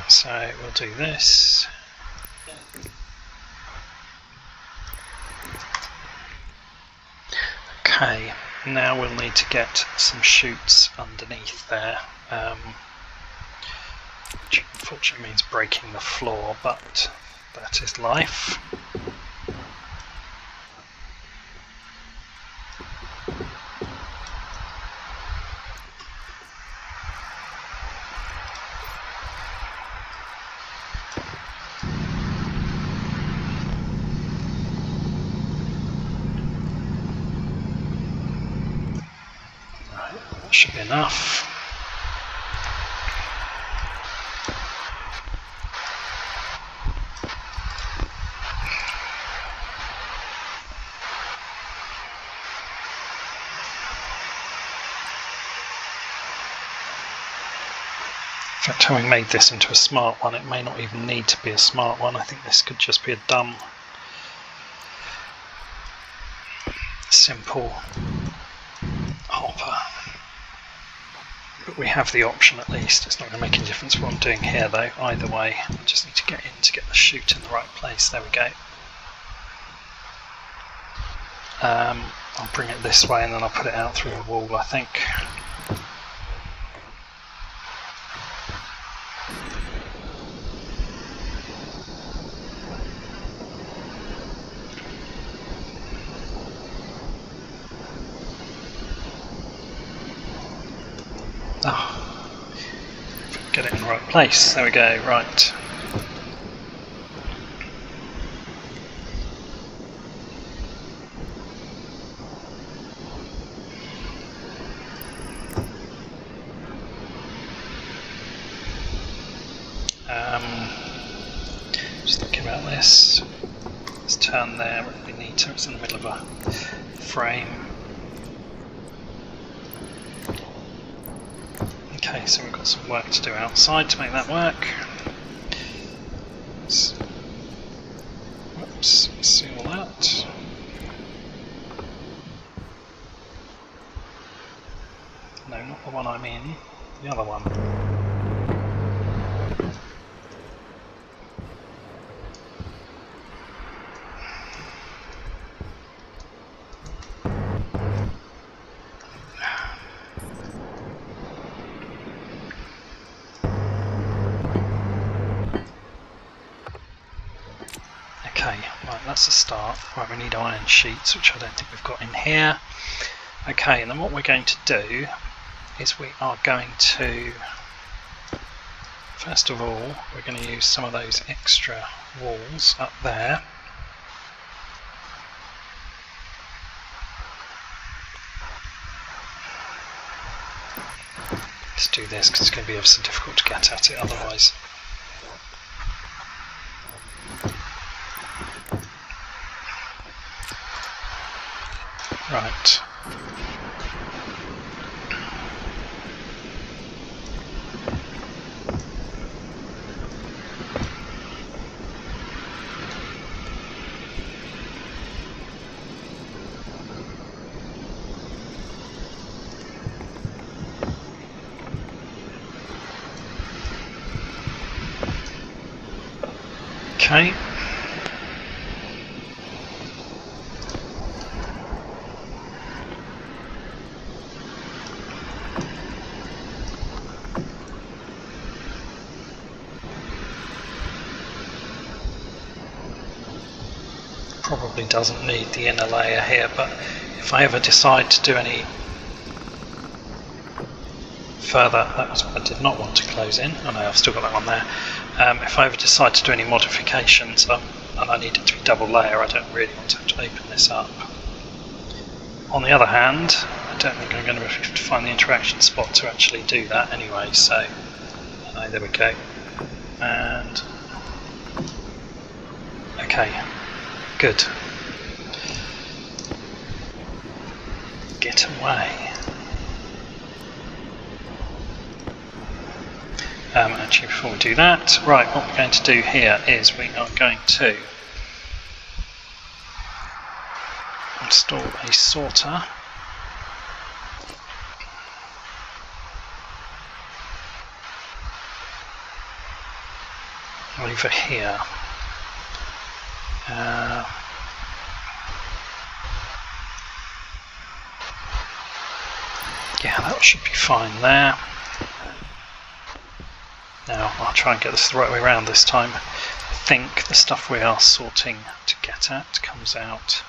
So we'll do this. Okay, now we'll need to get some chutes underneath there, which unfortunately means breaking the floor, but that is life. That should be enough. In fact, having made this into a smart one, it may not even need to be a smart one. I think this could just be a dumb, simple hopper. But we have the option at least. It's not going to make any difference what I'm doing here though, either way. I just need to get in to get the chute in the right place. There we go. I'll bring it this way and then I'll put it out through the wall, I think. Oh, get it in the right place. There we go. Right. Just thinking about this. Let's turn there. We need to. It's in the middle of a frame. Okay, so we've got some work to do outside to make that work. Whoops, seal that. No, not the one I'm in, the other one. Right, that's a start. Right, we need iron sheets, which I don't think we've got in here. Okay, and then what we're going to do is we are going to, first of all, we're going to use some of those extra walls up there. Let's do this because it's going to be ever so difficult to get at it otherwise. Right. Okay. Probably doesn't need the inner layer here, but if I ever decide to do any further, that was what I did not want to close in. Oh no, I've still got that one there. If I ever decide to do any modifications, and I need it to be double layer. I don't really want to have to open this up. On the other hand, I don't think I'm going to have to find the interaction spot to actually do that anyway, so there we go. And okay, good. Get away. Actually, before we do that, right, what we're going to do here is we are going to install a sorter over here. Yeah, that should be fine there. Now I'll try and get this the right way around this time. I think the stuff we are sorting to get at comes out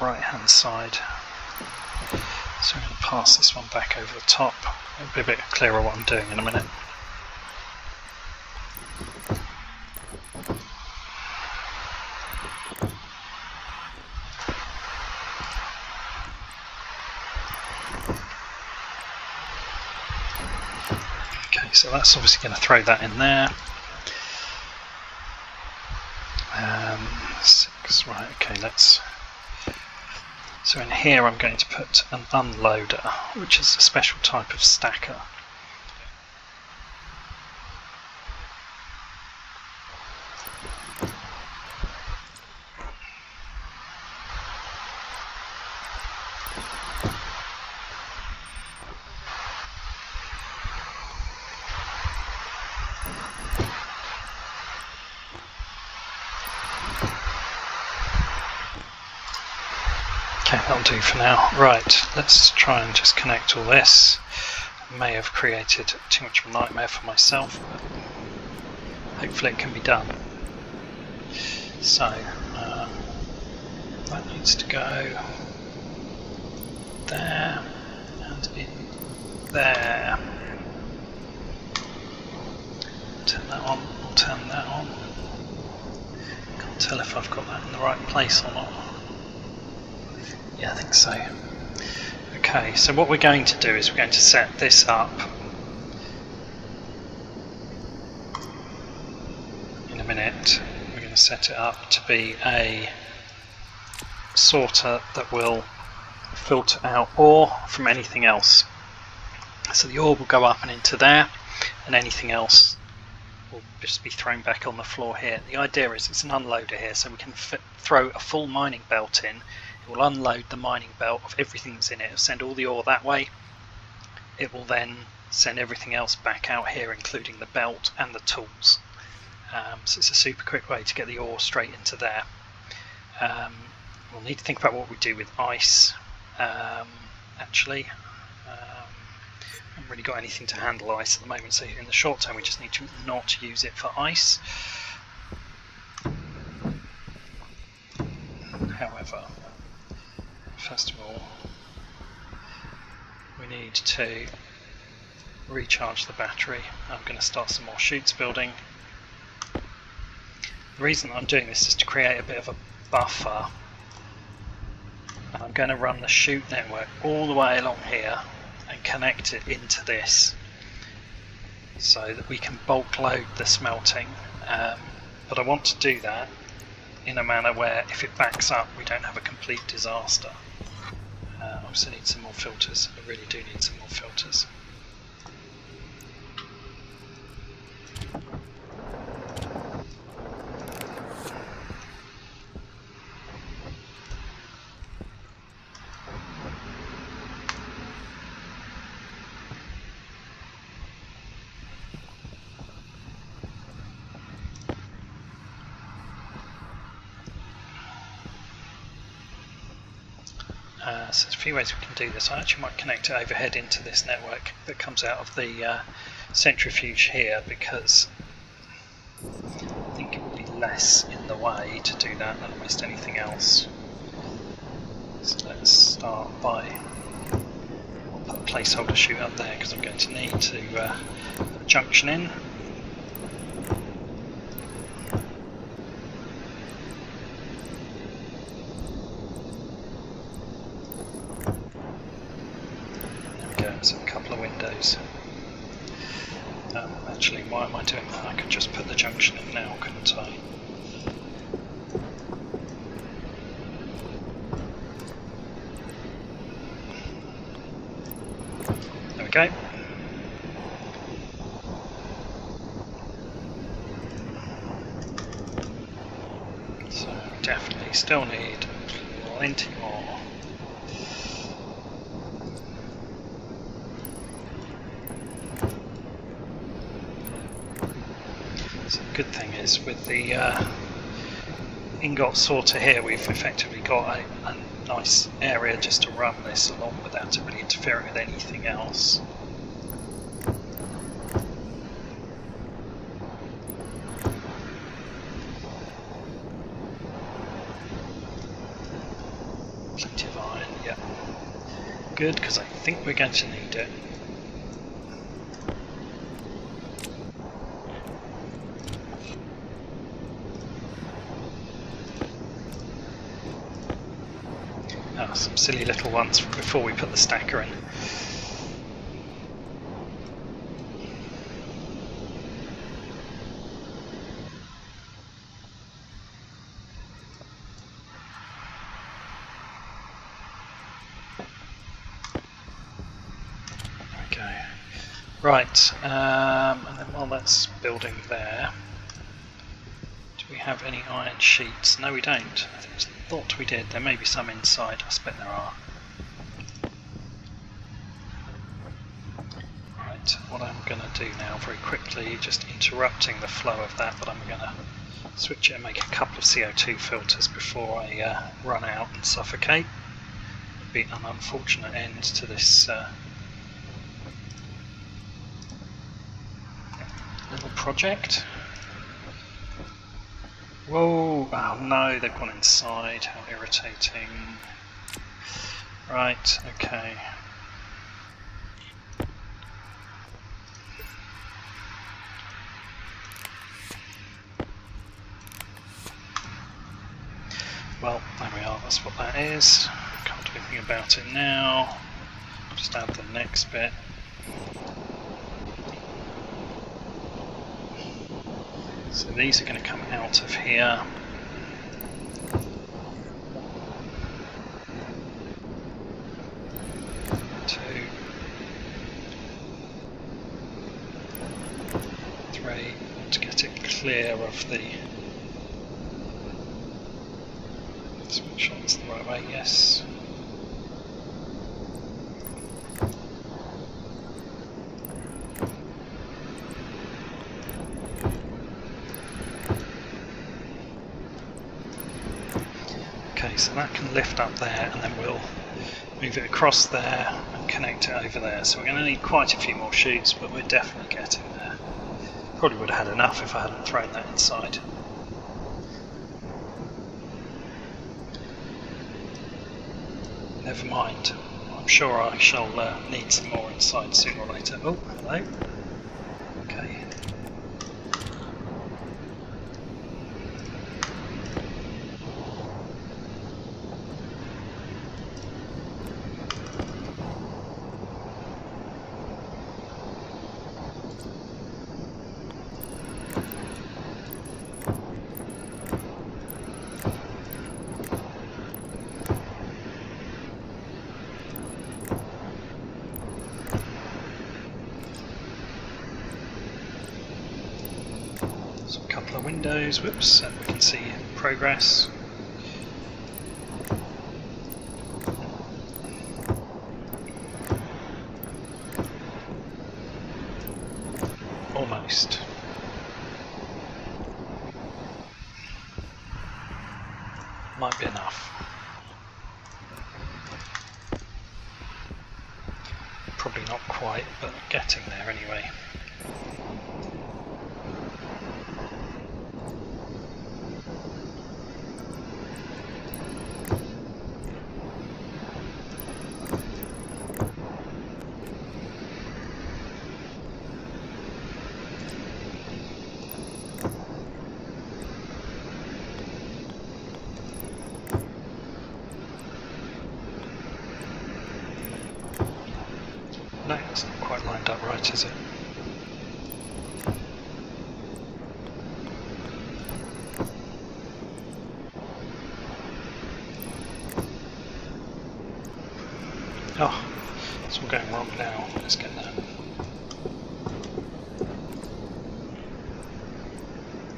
right hand side. So I'm going to pass this one back over the top. It'll be a bit clearer what I'm doing in a minute. So that's obviously going to throw that in there. 6, right, okay, let's... So in here I'm going to put an unloader, which is a special type of stacker. Okay, that'll do for now. Right, let's try and just connect all this. I may have created too much of a nightmare for myself, but hopefully it can be done. So, that needs to go there and in there. Turn that on, I'll turn that on. Can't tell if I've got that in the right place or not. Yeah, I think so. Okay, so what we're going to do is we're going to set this up in a minute. We're going to set it up to be a sorter that will filter out ore from anything else. So the ore will go up and into there, and anything else will just be thrown back on the floor here. The idea is it's an unloader here, so we can throw a full mining belt in. It will unload the mining belt of everything that's in it. It'll send all the ore that way. It will then send everything else back out here, including the belt and the tools. So it's a super quick way to get the ore straight into there. We'll need to think about what we do with ice. Actually, I haven't really got anything to handle ice at the moment, so in the short term we just need to not use it for ice. However, first of all, we need to recharge the battery. I'm going to start some more chutes building. The reason I'm doing this is to create a bit of a buffer. And I'm going to run the chute network all the way along here and connect it into this so that we can bulk load the smelting. But I want to do that in a manner where if it backs up we don't have a complete disaster. I also need some more filters. I really do need some more filters. So there's a few ways we can do this. I actually might connect it overhead into this network that comes out of the centrifuge here, because I think it will be less in the way to do that than almost anything else. So let's start by, I'll put a placeholder chute up there because I'm going to need to put a junction in. So a couple of windows. Actually, why am I doing that? I could just put the junction in now, couldn't I? There we go. So we definitely still need plenty more. So the good thing is with the ingot sorter here, we've effectively got a nice area just to run this along without it really interfering with anything else. Plenty of iron, yeah. Good, because I think we're going to need it. Some silly little ones from before we put the stacker in. Okay, right, and then while that's building there, do we have any iron sheets? No, we don't. I thought we did. There may be some inside. I suspect there are. Right, what I'm going to do now very quickly, just interrupting the flow of that, but I'm going to switch it and make a couple of CO2 filters before I run out and suffocate. It'd be an unfortunate end to this little project. Whoa, oh no, they've gone inside, how irritating. Right, okay. Well, there we are, that's what that is. Can't do anything about it now. Just add the next bit. So these are going to come out of here. Two, three, to get it clear of the... Let's make sure it's the right way, yes. Okay, so that can lift up there, and then we'll move it across there and connect it over there. So we're going to need quite a few more chutes, but we're definitely getting there. Probably would have had enough if I hadn't thrown that inside. Never mind. I'm sure I shall need some more inside sooner or later. Oh, hello. Okay. So a couple of windows, whoops, and we can see progress. Almost. Might be enough. Probably not quite, but getting there anyway. No, it's not quite lined up right, is it? Oh, it's all going wrong now. Let's get that.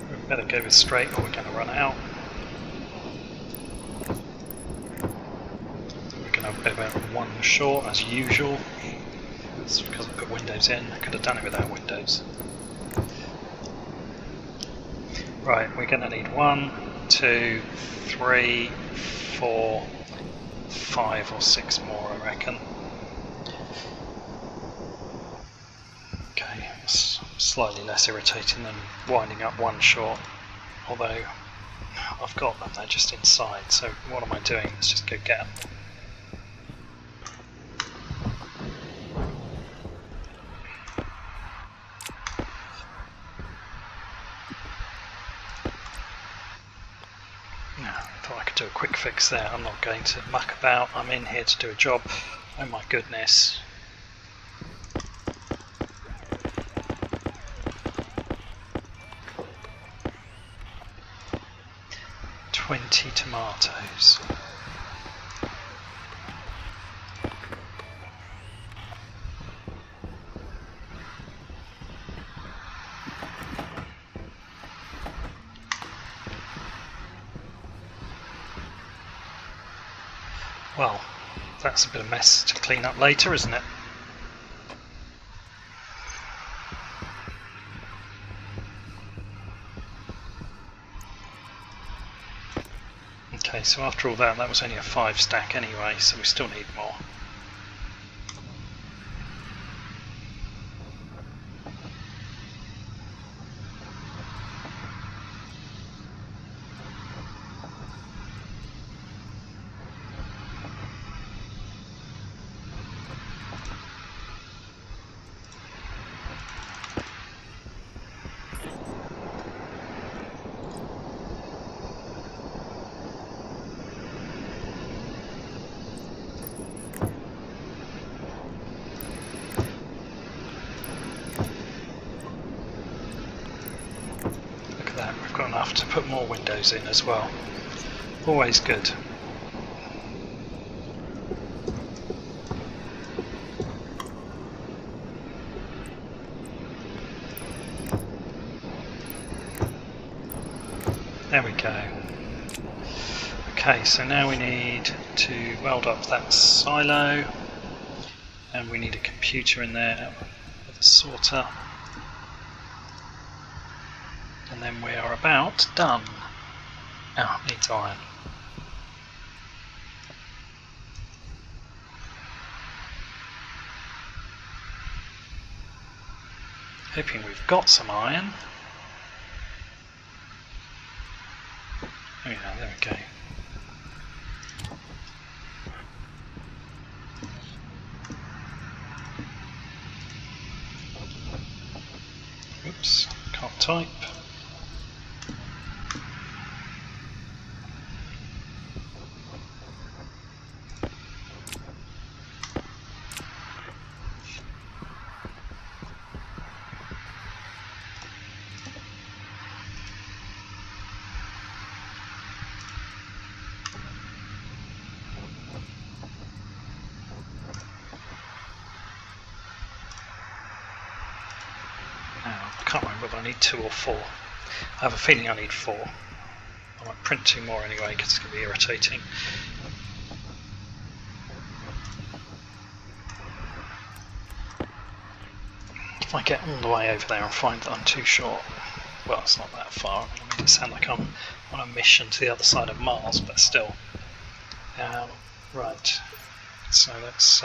We better go with straight or we're going to run out. We're going to have a bit about one short as usual. It's because I've got windows in. I could have done it without windows. Right, we're going to need 1, 2, 3, 4, 5 or 6 more, I reckon. Okay, it's slightly less irritating than winding up one short, although I've got them, they're just inside, so what am I doing? Let's just go get them. Thought I could do a quick fix there. I'm not going to muck about. I'm in here to do a job. Oh my goodness. $20 tomatoes. Well, that's a bit of mess to clean up later, isn't it? Okay, so after all that was only a 5 stack anyway, so we still need more. We've got enough to put more windows in as well. Always good. There we go. Okay, so now we need to weld up that silo, and we need a computer in there with a sorter. And then we are about done. Oh, needs iron. Hoping we've got some iron. Oh yeah, there we go. Oops, can't type. I can't remember whether I need 2 or 4. I have a feeling I need 4. I might print 2 more anyway because it's going to be irritating. If I get all the way over there and find that I'm too short, well, it's not that far. I mean, it sounds like I'm on a mission to the other side of Mars, but still. Right, so let's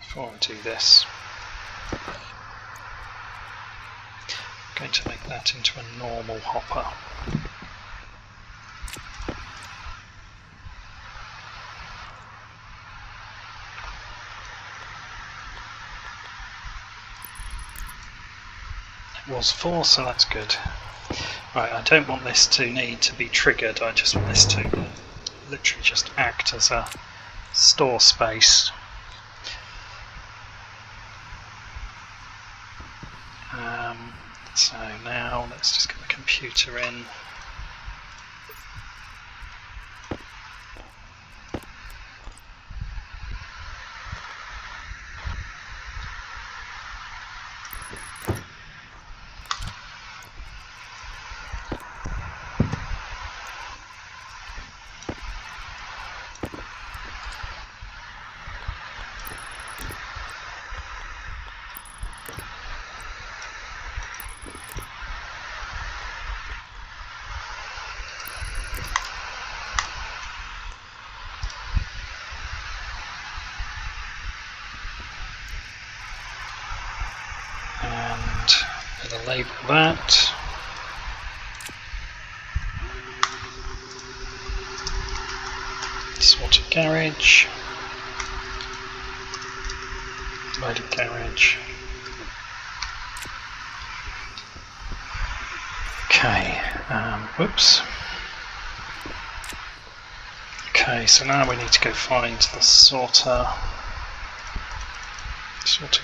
before I do this, I'm going to make that into a normal hopper. It was 4, so that's good. Right, I don't want this to need to be triggered, I just want this to literally just act as a store space. So now let's just get the computer in. And I'm going to label that. Sorted garage. Loaded garage. Okay, whoops. Okay, so now we need to go find the sorter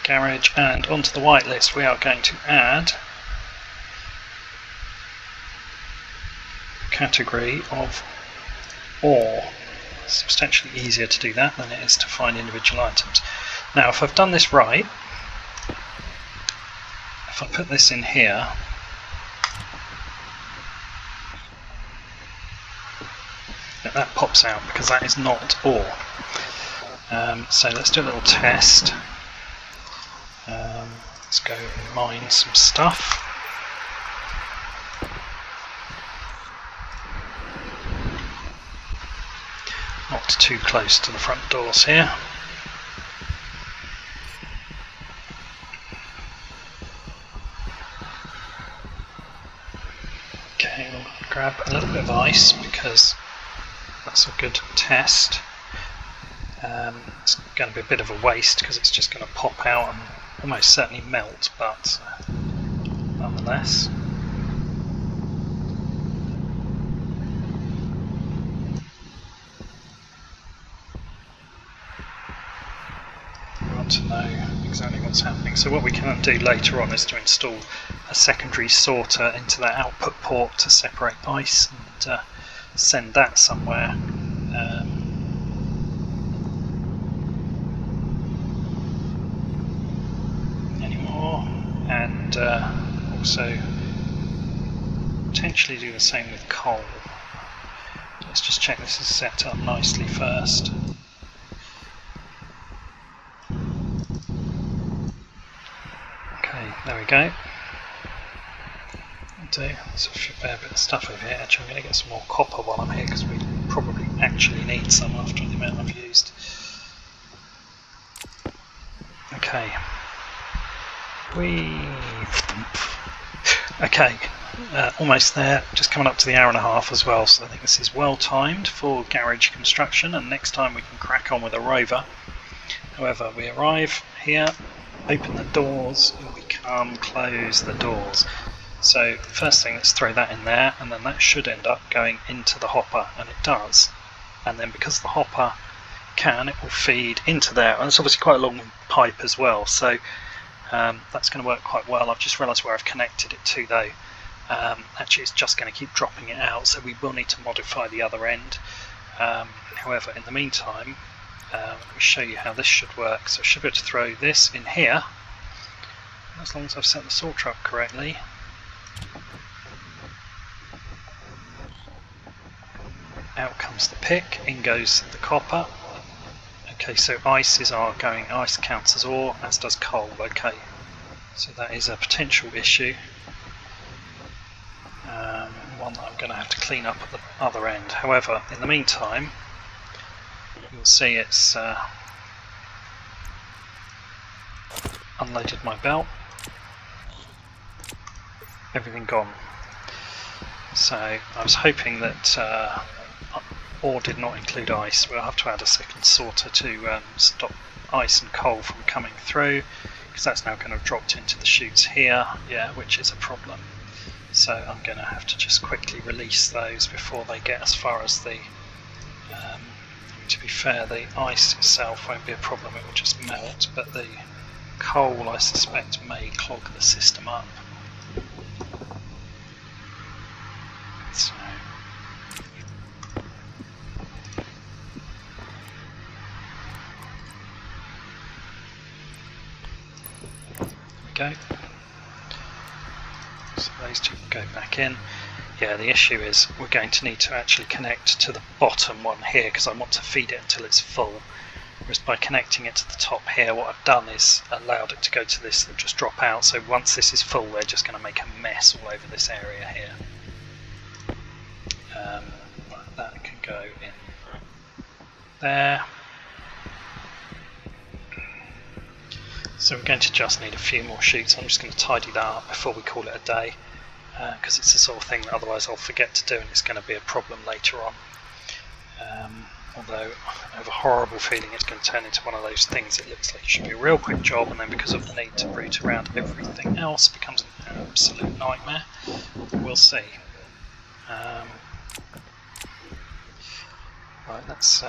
garage, and onto the whitelist we are going to add category of ore. It's substantially easier to do that than it is to find individual items. Now if I've done this right, if I put this in here, that pops out because that is not ore. So let's do a little test. Let's go and mine some stuff. Not too close to the front doors here. Okay, we'll grab a little bit of ice because that's a good test. It's going to be a bit of a waste because it's just going to pop out and almost certainly melt, but nonetheless. We want to know exactly what's happening. So what we can do later on is to install a secondary sorter into that output port to separate ice and send that somewhere. And also potentially do the same with coal. Let's just check this is set up nicely first. Okay, there we go. There's a fair bit of stuff over here. Actually, I'm going to get some more copper while I'm here because we probably actually need some after the amount I've used. Okay. Okay, almost there, just coming up to the hour and a half as well, so I think this is well timed for garage construction, and next time we can crack on with a rover. However, we arrive here, open the doors, and we come close the doors. So first thing, let's throw that in there, and then that should end up going into the hopper, and it does. And then because the hopper it will feed into there, and it's obviously quite a long pipe as well, so that's going to work quite well. I've just realised where I've connected it to though. Actually it's just going to keep dropping it out, so we will need to modify the other end. However, in the meantime, let me show you how this should work. So I should be able to throw this in here, as long as I've set the sorter up correctly. Out comes the pick, in goes the copper. Okay, so ice counts as ore, as does coal. Okay, so that is a potential issue, one that I'm going to have to clean up at the other end. However, in the meantime, you'll see it's unloaded my belt, everything gone. So I was hoping that ore did not include ice. We'll have to add a second sorter to stop ice and coal from coming through, because that's now kind of dropped into the chutes here, yeah, which is a problem. So I'm going to have to just quickly release those before they get as far as the to be fair, the ice itself won't be a problem, it will just melt, but the coal I suspect may clog the system up. So there we go. So those two can go back in. Yeah, the issue is we're going to need to actually connect to the bottom one here because I want to feed it until it's full. Whereas by connecting it to the top here, what I've done is allowed it to go to this and just drop out. So once this is full, we're just going to make a mess all over this area here. Right, that can go in there. So we're going to just need a few more chutes. I'm just going to tidy that up before we call it a day. Because it's the sort of thing that otherwise I'll forget to do and it's going to be a problem later on. Although I have a horrible feeling it's going to turn into one of those things. It looks like it should be a real quick job, and then because of the need to route around everything else, it becomes an absolute nightmare. We'll see. Right, let's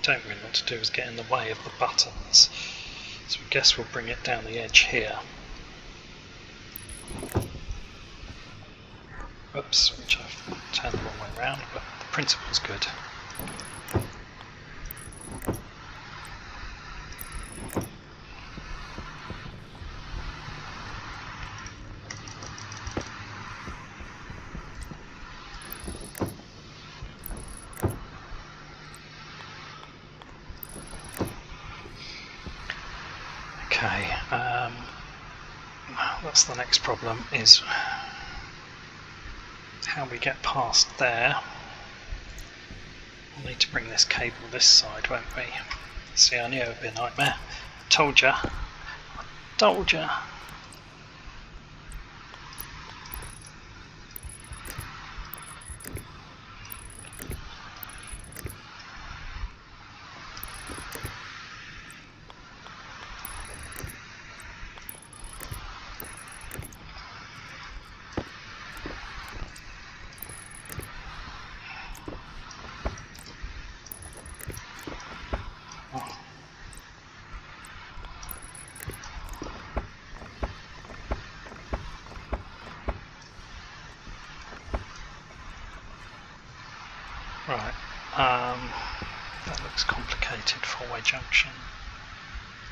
don't really want to do is get in the way of the buttons, so I guess we'll bring it down the edge here. Oops, which I've turned the wrong way around, but the principle's good. Okay, that's the next problem, is how we get past there. We'll need to bring this cable this side, won't we? See, I knew it would be a nightmare. Told ya. Told ya. Right, that looks complicated, four-way junction.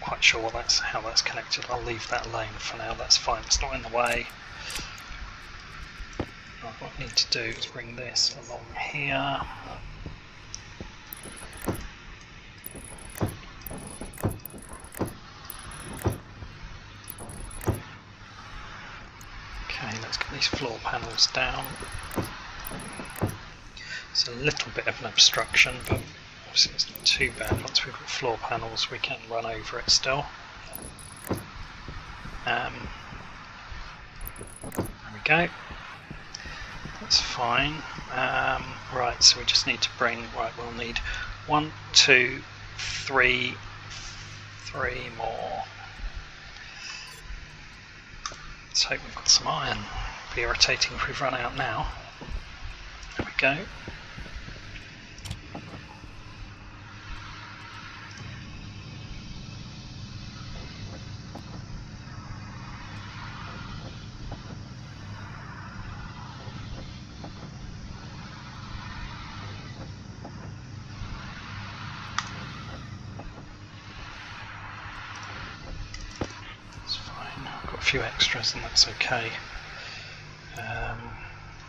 Quite sure how that's connected. I'll leave that lane for now, that's fine, it's not in the way. Right, what I need to do is bring this along here. Okay, let's get these floor panels down. It's a little bit of an obstruction, but obviously it's not too bad. Once we've got floor panels, we can run over it still. There we go. That's fine. Right, so we just need to bring, we'll need 1, 2, 3 more. Let's hope we've got some iron. It'll be irritating if we've run out now. There we go. Few extras and that's okay.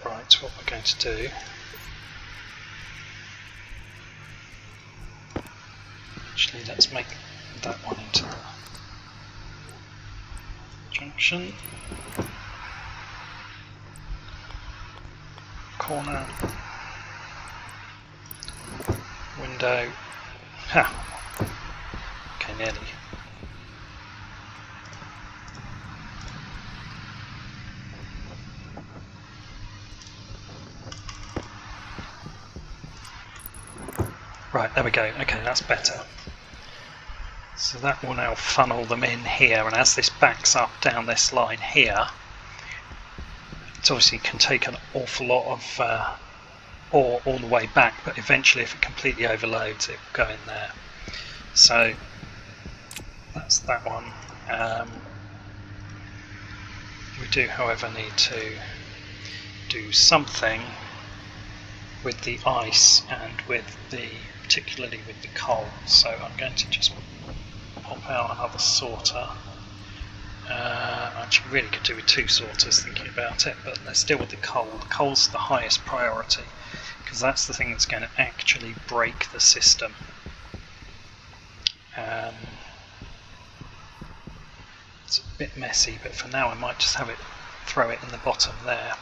Right, what we're going to do, Actually, let's make that one into the junction. Corner. Window. Ha! Okay, nearly. Right, there we go. Okay, that's better. So that will now funnel them in here, and as this backs up down this line here, it obviously can take an awful lot of ore all the way back, but eventually if it completely overloads it will go in there. So that's that one. We do however need to do something with the ice and with the, particularly with the coal, so I'm going to just pop out another sorter. Actually really could do with 2 sorters thinking about it, but let's deal with the coal. The coal's the highest priority because that's the thing that's going to actually break the system. It's a bit messy, but for now I might just have it throw it in the bottom there.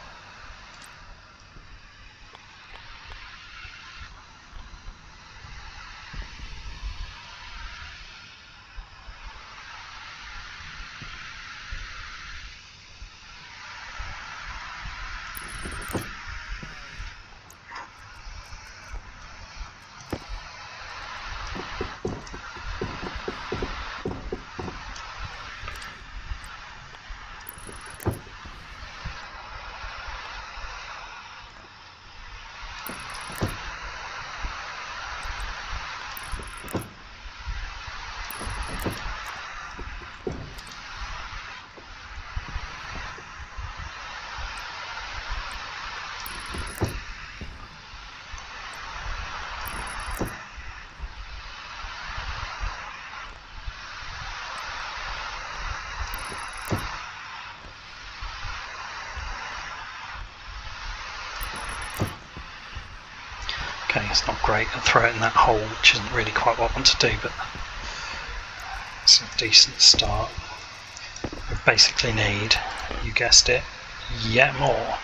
Okay, it's not great to throw it in that hole, which isn't really quite what I want to do, but it's a decent start. We basically need, you guessed it, yet more.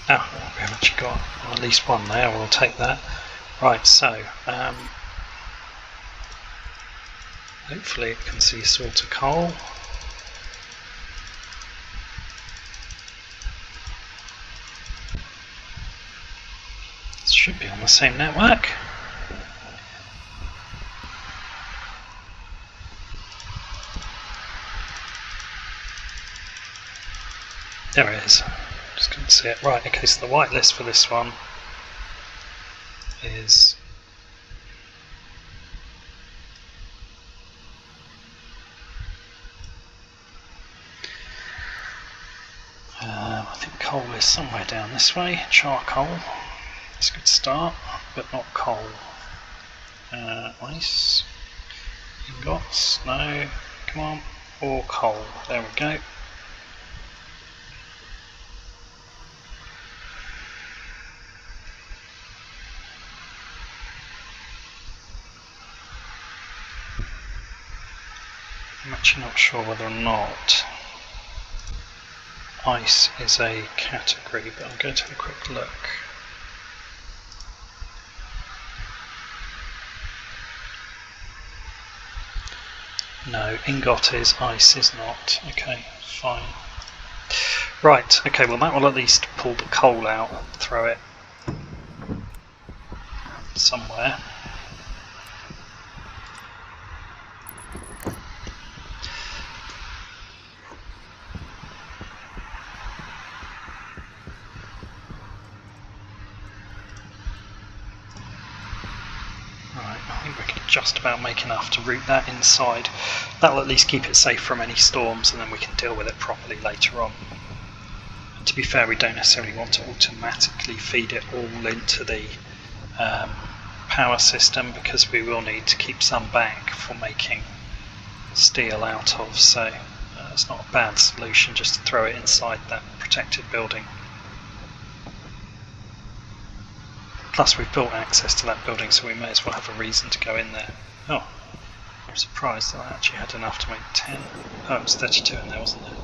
Oh, we've actually got at least one there, we'll take that. Right, so hopefully it can see sort of coal. It should be on the same network. There it is. Just couldn't see it. Right, okay, so the whitelist for this one is I think coal is somewhere down this way. Charcoal. That's a good start, but not coal. Ice. Ingots. No. Come on. Or coal. There we go. I'm actually not sure whether or not ice is a category, but I'm going to have a quick look. No, ingot is, ice is not. Okay, fine. Right, okay, well that will at least pull the coal out and throw it somewhere. just about make enough to route that inside. That'll at least keep it safe from any storms, and then we can deal with it properly later on. And to be fair, we don't necessarily want to automatically feed it all into the power system, because we will need to keep some back for making steel out of, so it's not a bad solution just to throw it inside that protected building. Plus we've built access to that building, so we may as well have a reason to go in there. Oh, I'm surprised that I actually had enough to make 10. Oh, it was 32 in there, wasn't there?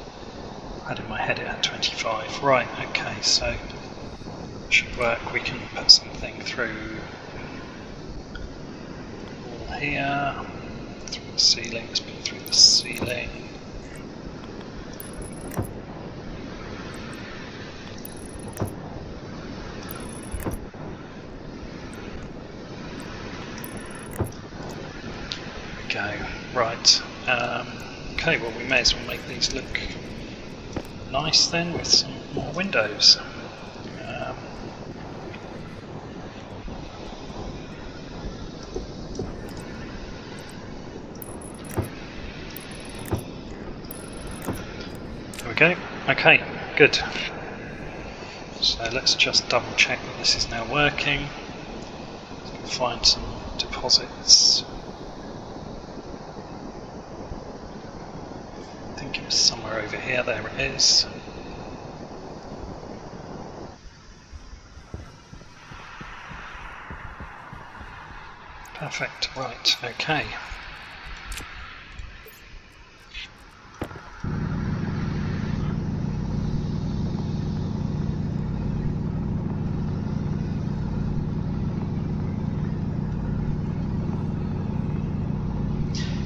I had in my head it had 25. Right, okay, so it should work. We can put something through all here, through the ceiling. Let's put it through the ceiling. Go. Right, okay, well we may as well make these look nice then with some more windows. There we go, okay, good. So let's just double check that this is now working. Let's find some deposits. I think it was somewhere over here. There it is. Perfect, right, okay.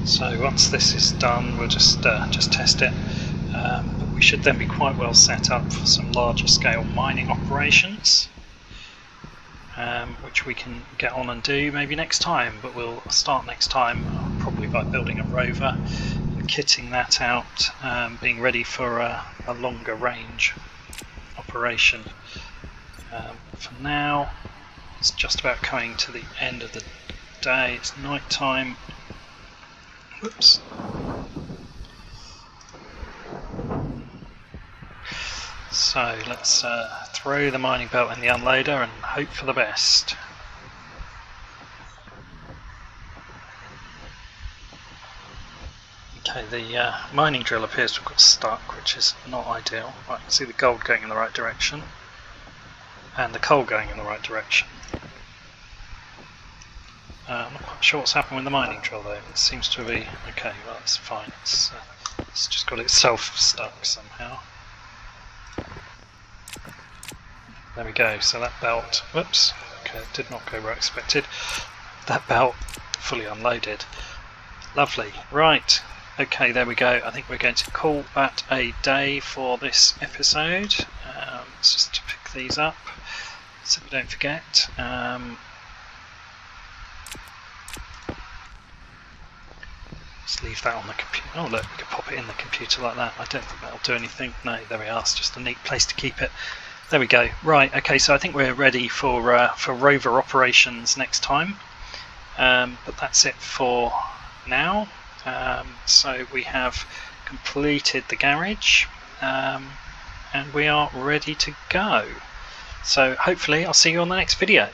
So once this is done, we'll just test it, but we should then be quite well set up for some larger scale mining operations, which we can get on and do maybe next time, but we'll start next time probably by building a rover and kitting that out, being ready for a longer range operation. For now, it's just about coming to the end of the day. It's night time. Whoops. So let's throw the mining belt in the unloader and hope for the best. Okay, the mining drill appears to have got stuck, which is not ideal. I can see the gold going in the right direction and the coal going in the right direction. I'm not quite sure what's happened with the mining drill though. It seems to be okay. Well, that's fine. It's just got itself stuck somehow. There we go. So that belt, whoops, okay, it did not go where I expected. That belt fully unloaded. Lovely. Right. Okay, there we go. I think we're going to call that a day for this episode. Let's just pick these up so we don't forget. Let's leave that on the computer. Oh look, we can pop it in the computer like that. I don't think that'll do anything. No, there we are. It's just a neat place to keep it. There we go. Right, okay, so I think we're ready for rover operations next time. But that's it for now. So we have completed the garage, and we are ready to go. So hopefully I'll see you on the next video.